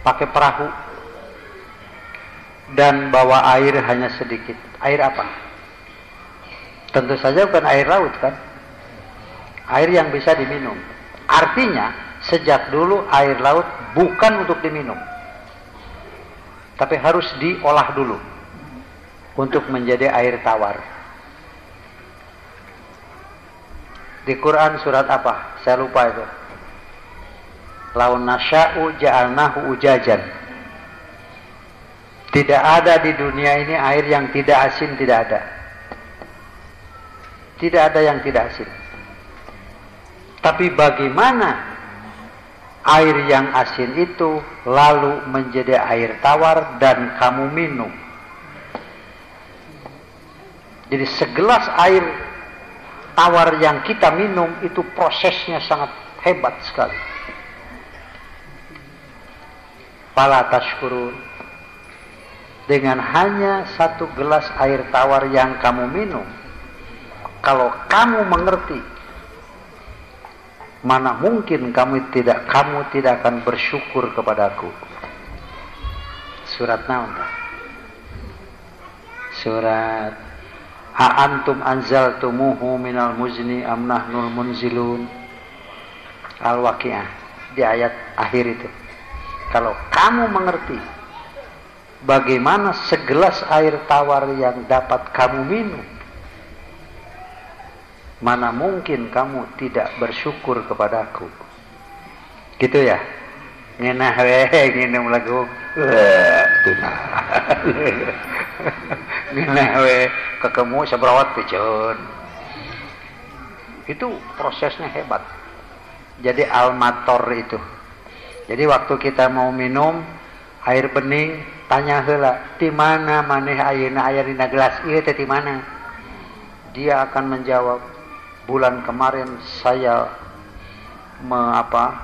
pakai perahu, dan bawa air hanya sedikit. Air apa? Tentu saja bukan air laut kan? Air yang bisa diminum. Artinya, sejak dulu air laut bukan untuk diminum, tapi harus diolah dulu untuk menjadi air tawar. Di Quran surat apa? Saya lupa itu. Laun nasya'u ja'alnahu ujajan. Tidak ada di dunia ini air yang tidak asin, tidak ada. Tidak ada yang tidak asin. Tapi bagaimana air yang asin itu lalu menjadi air tawar dan kamu minum? Jadi segelas air tawar yang kita minum itu prosesnya sangat hebat sekali. Fala tashkurun. Dengan hanya satu gelas air tawar yang kamu minum, kalau kamu mengerti, mana mungkin kamu tidak akan bersyukur kepadaku. Surat naon? Surat A antum anzaltumuhu minal muzni am nahnul munzilun. Al-Waqiah, di ayat akhir itu. Kalau kamu mengerti bagaimana segelas air tawar yang dapat kamu minum, mana mungkin kamu tidak bersyukur kepadaku. Gitu ya. Ngenah we nginum lagu. Ngenah we kekemu sabrawat piceun. Itu prosesnya hebat. Jadi almator itu. Jadi waktu kita mau minum air bening, tanya heula, "Di mana maneh ayeuna aya dina gelas ieu teh di mana?" Dia akan menjawab, "Bulan kemarin saya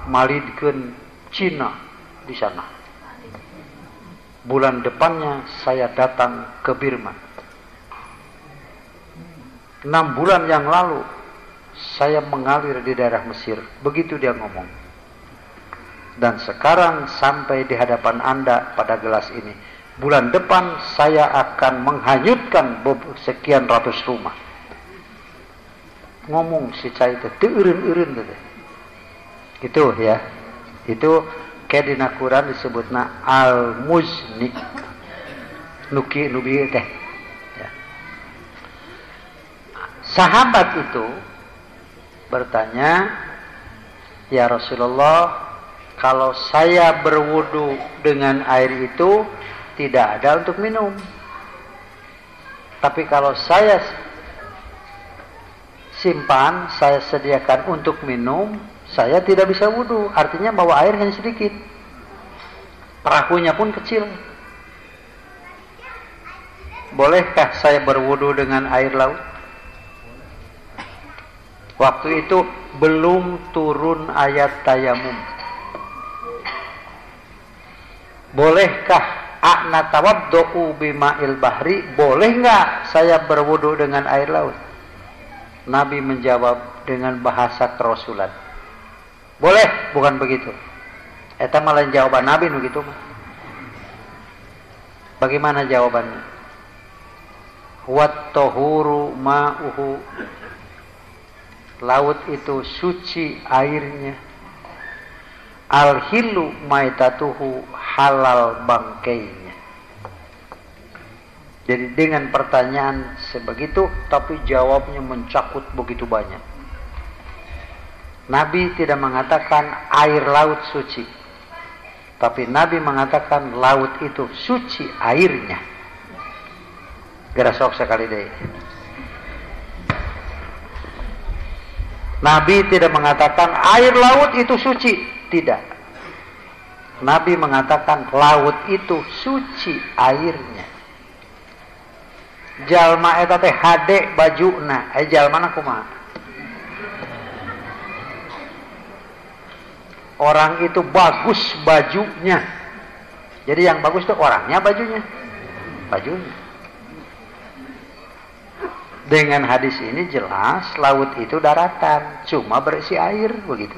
malidkeun Cina di sana. Bulan depannya saya datang ke Birma. 6 bulan yang lalu saya mengalir di daerah Mesir." Begitu dia ngomong. Dan sekarang sampai di hadapan Anda pada gelas ini. Bulan depan saya akan menghanyutkan sekian ratus rumah. Ngomong si cai teh teu eureun-eureun teh. Gitu ya. Itu kayak di Quran disebutna al-muzni. Nuki nubi teh. Ya. Sahabat itu bertanya, "Ya Rasulullah, kalau saya berwudu dengan air itu tidak ada untuk minum. Tapi kalau saya simpan, saya sediakan untuk minum, saya tidak bisa wudu." Artinya bawa air hanya sedikit. Perahunya pun kecil. Bolehkah saya berwudu dengan air laut? Waktu itu belum turun ayat tayamum. Bolehkah a'na tawaddu'u bima'il bahri? Boleh enggak saya berwudu dengan air laut? Nabi menjawab dengan bahasa kerasulan. Boleh, bukan begitu. Eta malah jawaban Nabi nu kitu mah. Bagaimana jawabannya? Wat tahuru ma'uhu laut itu suci airnya. Al-hilu maitatuhu, halal bangkainya. Jadi dengan pertanyaan sebegitu, tapi jawabnya mencakup begitu banyak. Nabi tidak mengatakan air laut suci, tapi Nabi mengatakan laut itu suci airnya. Gerasok sekali deh. Nabi tidak mengatakan air laut itu suci, tidak. Nabi mengatakan laut itu suci airnya. Jalma eta teh hade bajuna, jalmana kumaha? Orang itu bagus bajunya. Jadi yang bagus itu orangnya, bajunya. Dengan hadis ini jelas laut itu daratan, cuma berisi air begitu.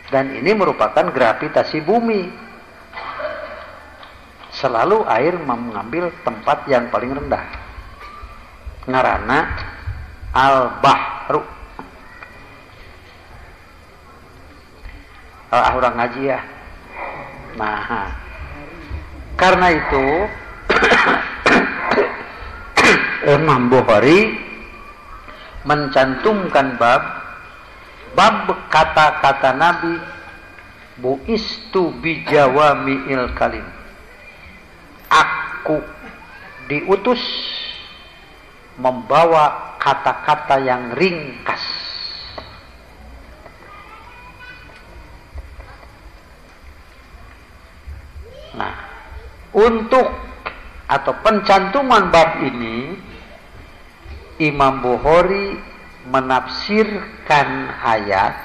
Dan ini merupakan gravitasi bumi. Selalu air mengambil tempat yang paling rendah. Ngaranna al-bahru. Orang ngaji ya. Nah, karena itu Imam Bukhari mencantumkan bab kata-kata Nabi, buistu bijawami'il kalim. Aku diutus membawa kata-kata yang ringkas. Nah, untuk atau pencantuman bab ini, Imam Bukhari menafsirkan ayat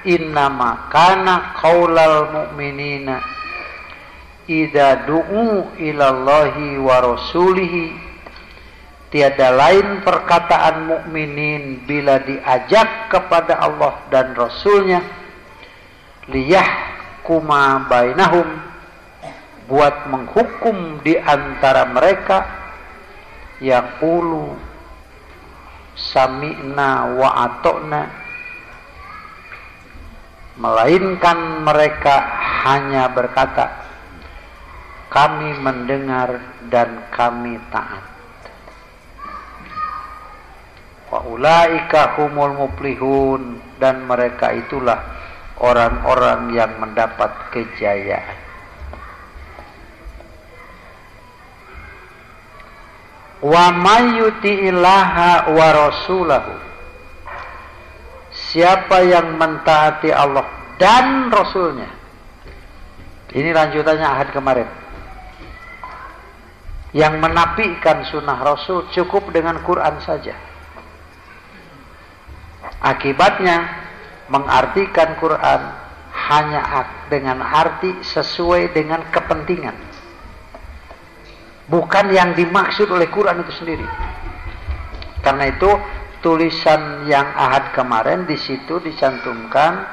innama kana qaulal mu'minina idza du'u ilallahi wa rasulihi, tiada lain perkataan mukminin bila diajak kepada Allah dan Rasulnya, liyahkuma bainahum, buat menghukum di antara mereka, yaqulu sami'na wa ata'na, melainkan mereka hanya berkata kami mendengar dan kami taat. Wa ulaika humul muflihun, dan mereka itulah orang-orang yang mendapat kejayaan. Wa may yuti'illaha wa rasulahu, siapa yang mentaati Allah dan Rasulnya. Ini lanjutannya ahad kemarin. Yang menafikan sunnah Rasul cukup dengan Quran saja. Akibatnya mengartikan Quran hanya dengan arti sesuai dengan kepentingan, bukan yang dimaksud oleh Quran itu sendiri. Karena itu tulisan yang ahad kemarin di situ dicantumkan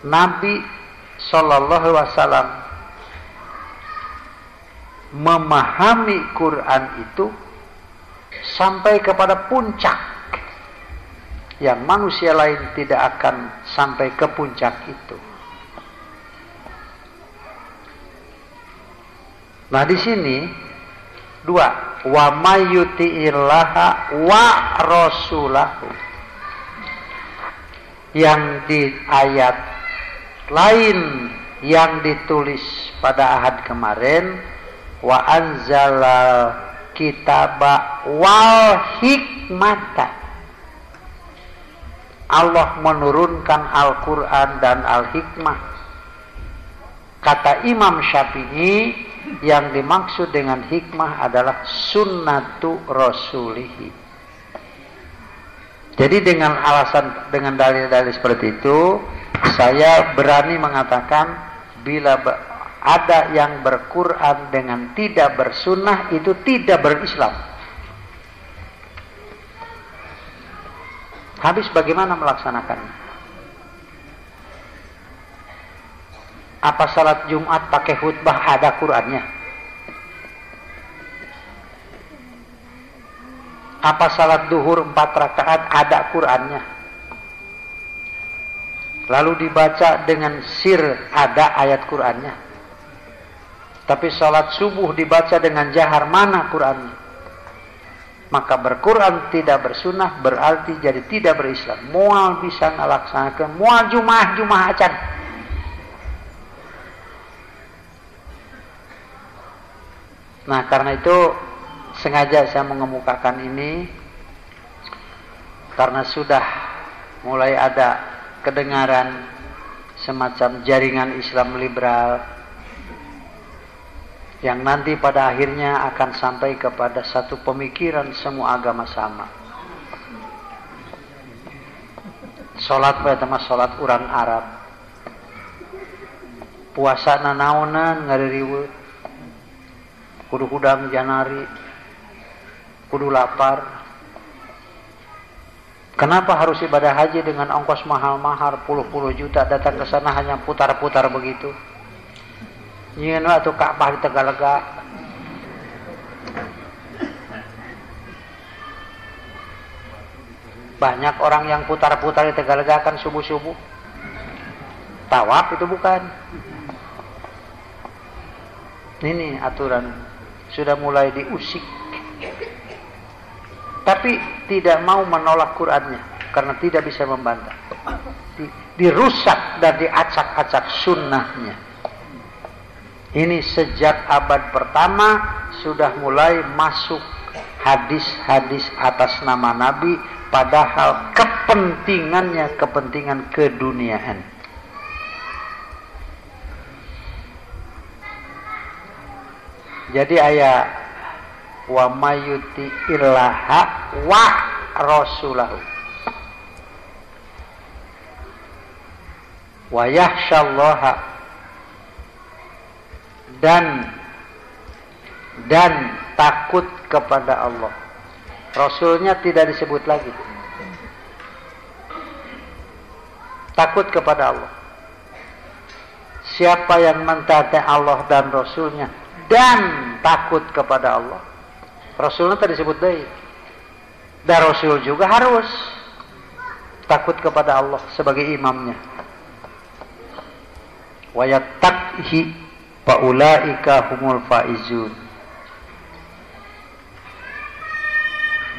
Nabi Sallallahu Alaihi Wasallam memahami Quran itu sampai kepada puncak yang manusia lain tidak akan sampai ke puncak itu. Nah di sini dua, wa may yuti'illaha wa rasulahu. Yang di ayat lain yang ditulis pada ahad kemarin, wa anzalal kitaba wal hikmata. Allah menurunkan Al-Quran dan Al-Hikmah. Kata Imam Syafi'i, yang dimaksud dengan hikmah adalah sunnatu rasulihi. Jadi dengan alasan, dengan dalil-dalil seperti itu, saya berani mengatakan bila ada yang berquran dengan tidak bersunnah, itu tidak berislam. Habis bagaimana melaksanakannya? Apa salat Jumat pakai khutbah ada Qurannya? Apa salat duhur 4 rakaat ada Qur'annya? Lalu dibaca dengan sir, ada ayat Qur'annya. Tapi salat subuh dibaca dengan jahar, mana Qur'annya? Maka berquran tidak bersunnah berarti jadi tidak berislam. Moal bisa ngalaksanakan, moal Jumat acan. Nah, karena itu sengaja saya mengemukakan ini karena sudah mulai ada kedengaran semacam jaringan Islam liberal yang nanti pada akhirnya akan sampai kepada satu pemikiran semua agama sama. Salat pertama salat orang Arab. Puasa nanaonan ngaririweuh. Kudu hudang janari. Kudu lapar. Kenapa harus ibadah haji dengan ongkos mahal-mahal puluh juta datang ke sana hanya putar-putar begitu? Nyeun atuh Ka'bah di Tegalega. Banyak orang yang putar-putar di Tegalega kan subuh-subuh. Tawaf itu bukan. Ini aturan sudah mulai diusik. Tapi tidak mau menolak Qur'annya karena tidak bisa membantah. Dirusak dan diacak-acak sunnahnya. Ini sejak abad pertama sudah mulai masuk hadis-hadis atas nama Nabi, padahal kepentingannya kepentingan keduniaan. Jadi ayat wa mayuti illaha wa rasulahu wa yakhshallaha dan takut kepada Allah. Rasulnya tidak disebut lagi. Takut kepada Allah. Siapa yang mentaati Allah dan Rasulnya dan takut kepada Allah, Rasulnya tidak disebut lagi. Dan Rasul juga harus takut kepada Allah sebagai imamnya. Wa yattaqi faulaika humul faizun,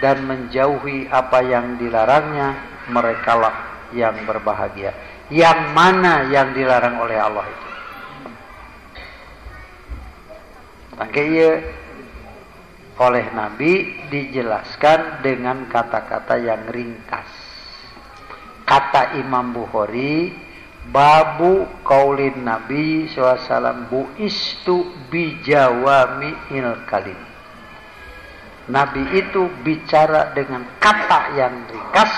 dan menjauhi apa yang dilarangnya, merekalah yang berbahagia. Yang mana yang dilarang oleh Allah itu? Makanya oleh Nabi dijelaskan dengan kata-kata yang ringkas. Kata Imam Bukhari, babu qaulin Nabi SAW bu'istu bijawami kalim. Nabi itu bicara dengan kata yang ringkas,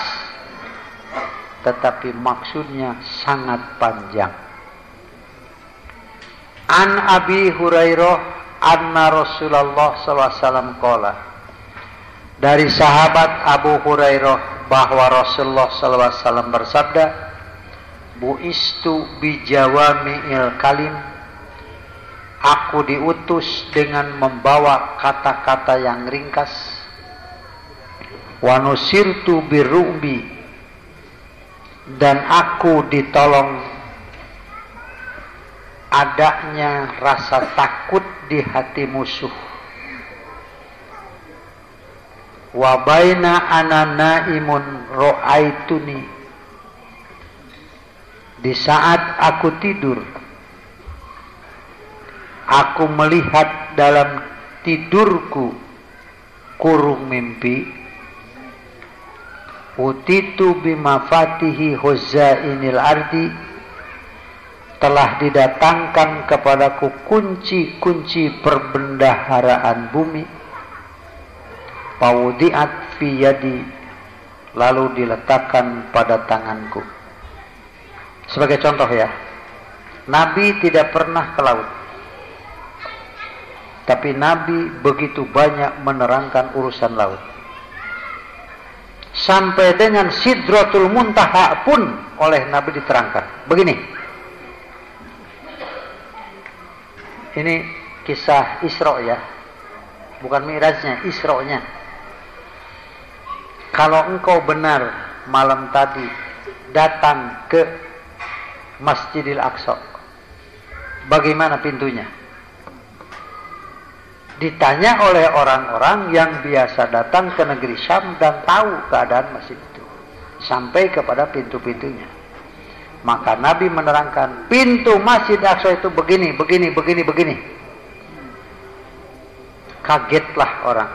tetapi maksudnya sangat panjang. An Abi Hurairah anna Rasulullah SAW qala, dari sahabat Abu Hurairah bahwa Rasulullah SAW bersabda, bu'istu bijawami'il kalim, aku diutus dengan membawa kata-kata yang ringkas. Wa nusirtu birru'bi, dan aku ditolong adanya rasa takut di hati musuh. Wa baina ana naimun ra'aituni, di saat aku tidur, aku melihat dalam tidurku kurung mimpi, utitu bimafatihi huzainil ardi, telah didatangkan kepadaku kunci-kunci perbendaharaan bumi, pawudiat fi yadi, lalu diletakkan pada tanganku. Sebagai contoh ya, Nabi tidak pernah ke laut, tapi Nabi begitu banyak menerangkan urusan laut. Sampai dengan Sidratul Muntaha pun oleh Nabi diterangkan. Begini, ini kisah Isra ya, bukan Mi'rajnya, Isra-nya. kalau engkau benar malam tadi datang ke Masjidil Aqsa, bagaimana pintunya? Ditanya oleh orang-orang yang biasa datang ke negeri Syam dan tahu keadaan masjid itu, sampai kepada pintu-pintunya. Maka Nabi menerangkan, pintu Masjid Aqsa itu begini, begini, begini, begini. Kagetlah orang.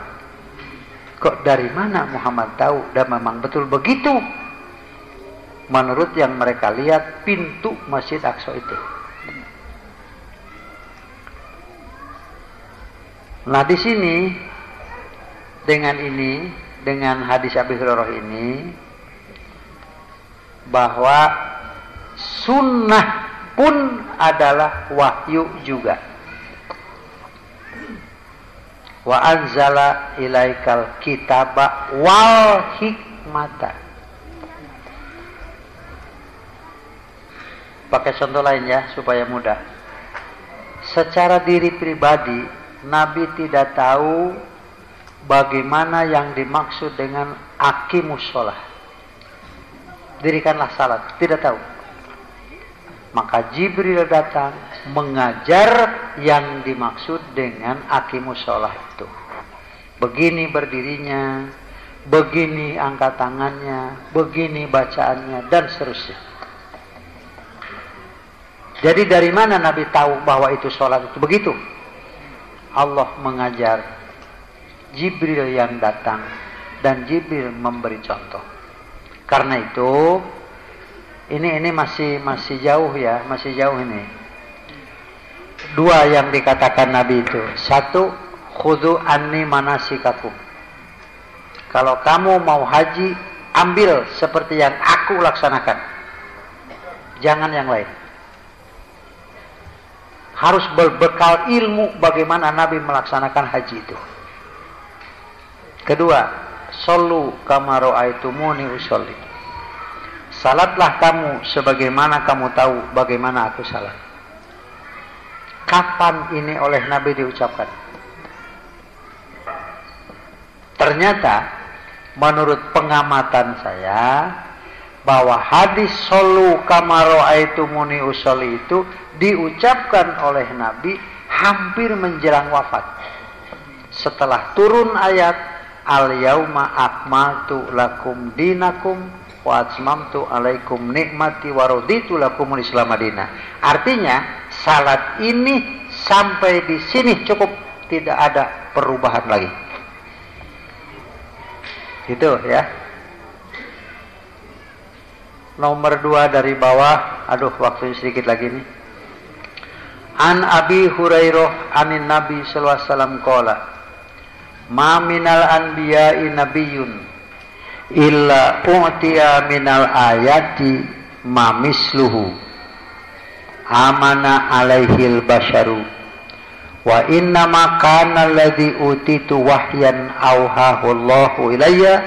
Kok dari mana Muhammad tahu? Dan memang betul begitu. Menurut yang mereka lihat, pintu Masjid Aqsa itu. Nah di sini dengan hadis Abi Hurairah ini, bahwa sunnah pun adalah wahyu juga. Wa anzala ilaikal kitaba wal hikmata. Pakai contoh lain ya supaya mudah. Secara diri pribadi Nabi tidak tahu bagaimana yang dimaksud dengan aqimus shalah. Dirikanlah salat, tidak tahu. Maka Jibril datang mengajar yang dimaksud dengan aqimus shalah itu. Begini berdirinya, begini angkat tangannya, begini bacaannya, dan seterusnya. Jadi dari mana Nabi tahu bahwa itu sholat itu begitu? Allah mengajar, Jibril yang datang, dan Jibril memberi contoh. Karena itu ini masih jauh ya, masih jauh ini. Dua yang dikatakan Nabi itu. Satu, khudhu anni manasikakum. Kalau kamu mau haji, ambil seperti yang aku laksanakan. Jangan yang lain. Harus berbekal ilmu bagaimana Nabi melaksanakan haji itu. Kedua, shollu kama ra'aitumuni usolli. Salatlah kamu sebagaimana kamu tahu bagaimana aku salat. Kapan ini oleh Nabi diucapkan? Ternyata menurut pengamatan saya, bahwa hadis shollu kama ra'aitumuni usolli itu diucapkan oleh Nabi hampir menjelang wafat. Setelah turun ayat al-yauma akmaltu lakum dinakum wa atmamtu alaikum nikmati wa raditu lakumul islam madina. Artinya salat ini sampai di sini cukup, tidak ada perubahan lagi. Gitu ya. Nomor 2 dari bawah. Aduh, waktunya sedikit lagi nih. An Abi Hurairah anin Nabi sallallahu alaihi wasallam qala, ma minal anbiya'i nabiyyun illa u'tiya minal ayati ma misluhu amana alaihil basharu wa inna ma kana alladhi utitu wahyan awhahu Allahu ilayya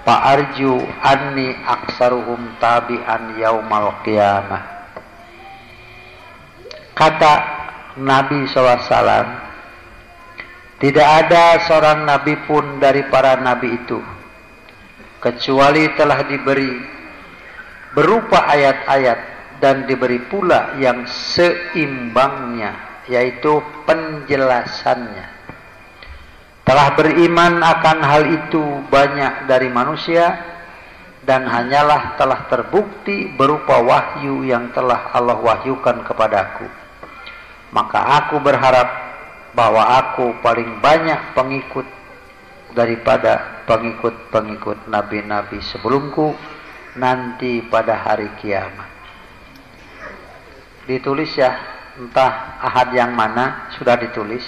fa arju anni aksaruhum tabi'an yaumal qiyamah. Kata Nabi SAW, tidak ada seorang nabi pun dari para nabi itu kecuali telah diberi berupa ayat-ayat dan diberi pula yang seimbangnya, yaitu penjelasannya. Telah beriman akan hal itu banyak dari manusia, dan hanyalah telah terbukti berupa wahyu yang telah Allah wahyukan kepadaku. Maka aku berharap bahwa aku paling banyak pengikut daripada pengikut-pengikut nabi-nabi sebelumku nanti pada hari kiamat. Ditulis ya, entah ahad yang mana sudah ditulis.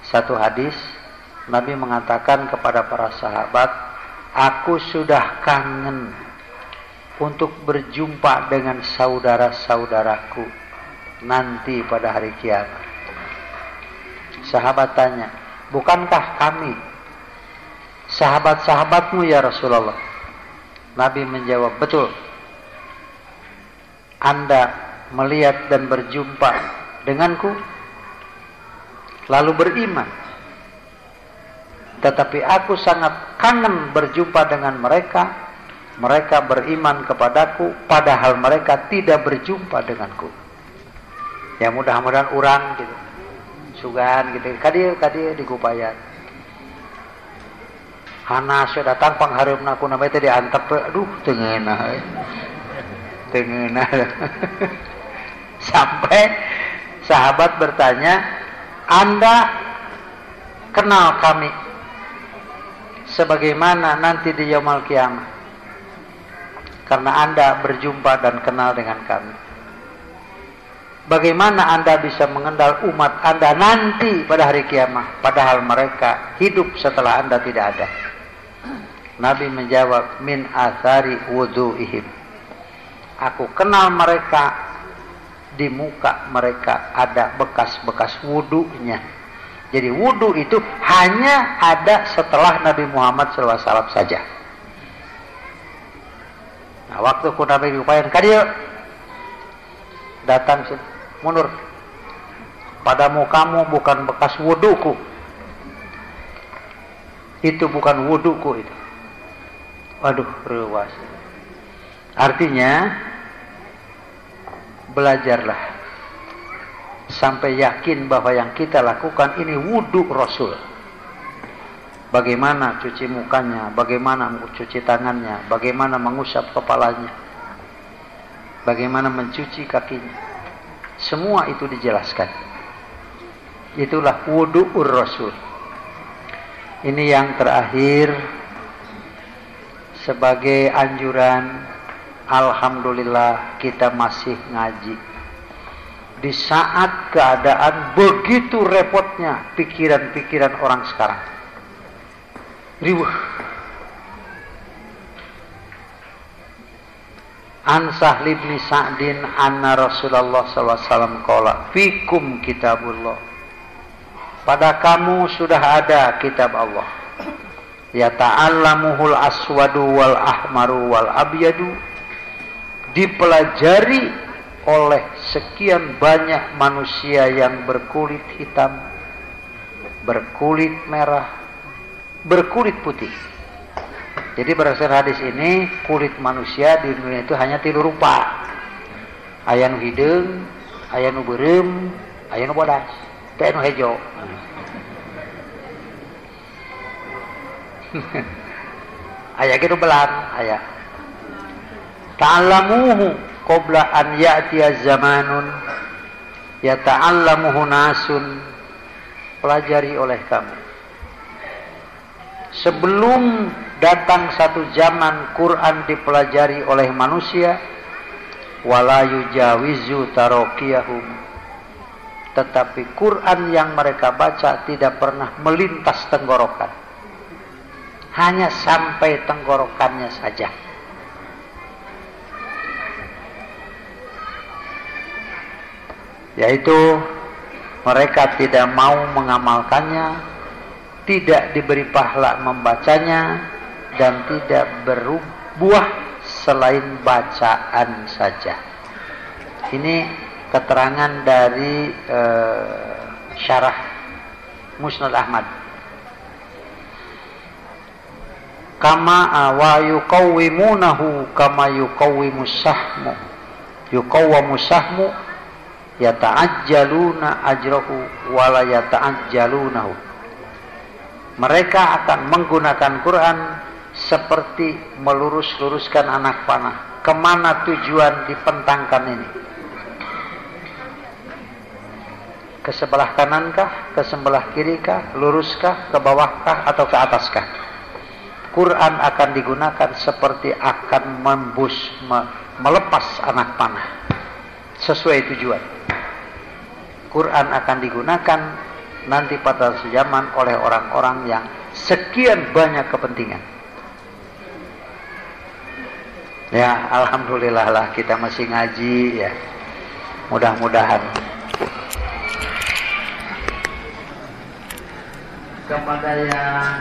Satu hadis Nabi mengatakan kepada para sahabat, aku sudah kangen untuk berjumpa dengan saudara-saudaraku nanti pada hari kiamat. Sahabat tanya, bukankah kami sahabat-sahabatmu ya Rasulullah? Nabi menjawab, betul. Anda melihat dan berjumpa denganku lalu beriman, Tetapi aku sangat kangen berjumpa dengan mereka. Mereka beriman kepadaku, padahal mereka tidak berjumpa denganku. Ya mudah-mudahan urang gitu, sugan gitu, kadia digupayan. Hana sudah datang panghareupna ku namanya teh diantep, aduh tengeunah. Sampai sahabat bertanya, Anda kenal kami sebagaimana nanti di yaumul kiamah, karena Anda berjumpa dan kenal dengan kami. Bagaimana Anda bisa mengenal umat Anda nanti pada hari kiamat, padahal mereka hidup setelah Anda tidak ada? Nabi menjawab, min athari wudu'ihim. Aku kenal mereka, di muka mereka ada bekas-bekas wudunya. Jadi wudu itu hanya ada setelah Nabi Muhammad SAW saja. Nah, waktu ku Nabi diupayan, kadia datang sini, mundur. Pada mukamu bukan bekas wuduku. Itu bukan wuduku itu. Waduh, rewas. Artinya, belajarlah sampai yakin bahwa yang kita lakukan ini wudu Rasul. Bagaimana cuci mukanya, bagaimana mencuci tangannya, bagaimana mengusap kepalanya, bagaimana mencuci kakinya. Semua itu dijelaskan. Itulah wudu'ur Rasul. Ini yang terakhir sebagai anjuran. Alhamdulillah kita masih ngaji. Di saat keadaan begitu repotnya pikiran-pikiran orang sekarang. Riwah. An Sahl bin Sa'din anna Rasulullah SAW qala fikum kitabullah. Pada kamu sudah ada kitab Allah. Yata'allamuhul aswadu wal ahmaru wal abyadu. Dipelajari oleh sekian banyak manusia yang berkulit hitam, berkulit merah, berkulit putih. Jadi berdasarkan hadis ini, kulit manusia di dunia itu hanya 3 rupa. Aya nu hideung, aya nu beureum, aya nu bodas, teh nu hejo. Aya ge nu belang, aya. Ta'allamuhu qabla an ya'tiya zamanun yata'allamuhu nasun. Pelajari oleh kamu sebelum datang satu zaman Quran dipelajari oleh manusia. Wala yujawizu taraqiyahum. Tetapi Quran yang mereka baca tidak pernah melintas tenggorokan, hanya sampai tenggorokannya saja. Yaitu mereka tidak mau mengamalkannya, tidak diberi pahala membacanya, dan tidak berbuah selain bacaan saja. Ini keterangan dari syarah Musnad Ahmad. Kama wa yuqawwimunahu kama yuqawwimus sahmu. Yuqawwamus sahmu yata'ajjaluna ajrahu wala yata'ajjalunahu. Mereka akan menggunakan Quran seperti melurus-luruskan anak panah. Kemana tujuan dipentangkan ini? Ke sebelah kanankah? Ke sebelah kirikah? Luruskah? Ke bawahkah? Atau ke ataskah? Quran akan digunakan seperti akan melepas anak panah. Sesuai tujuan. Quran akan digunakan nanti pada zaman oleh orang-orang yang sekian banyak kepentingan. Ya, alhamdulillah lah kita masih ngaji ya. Mudah-mudahan kepada yang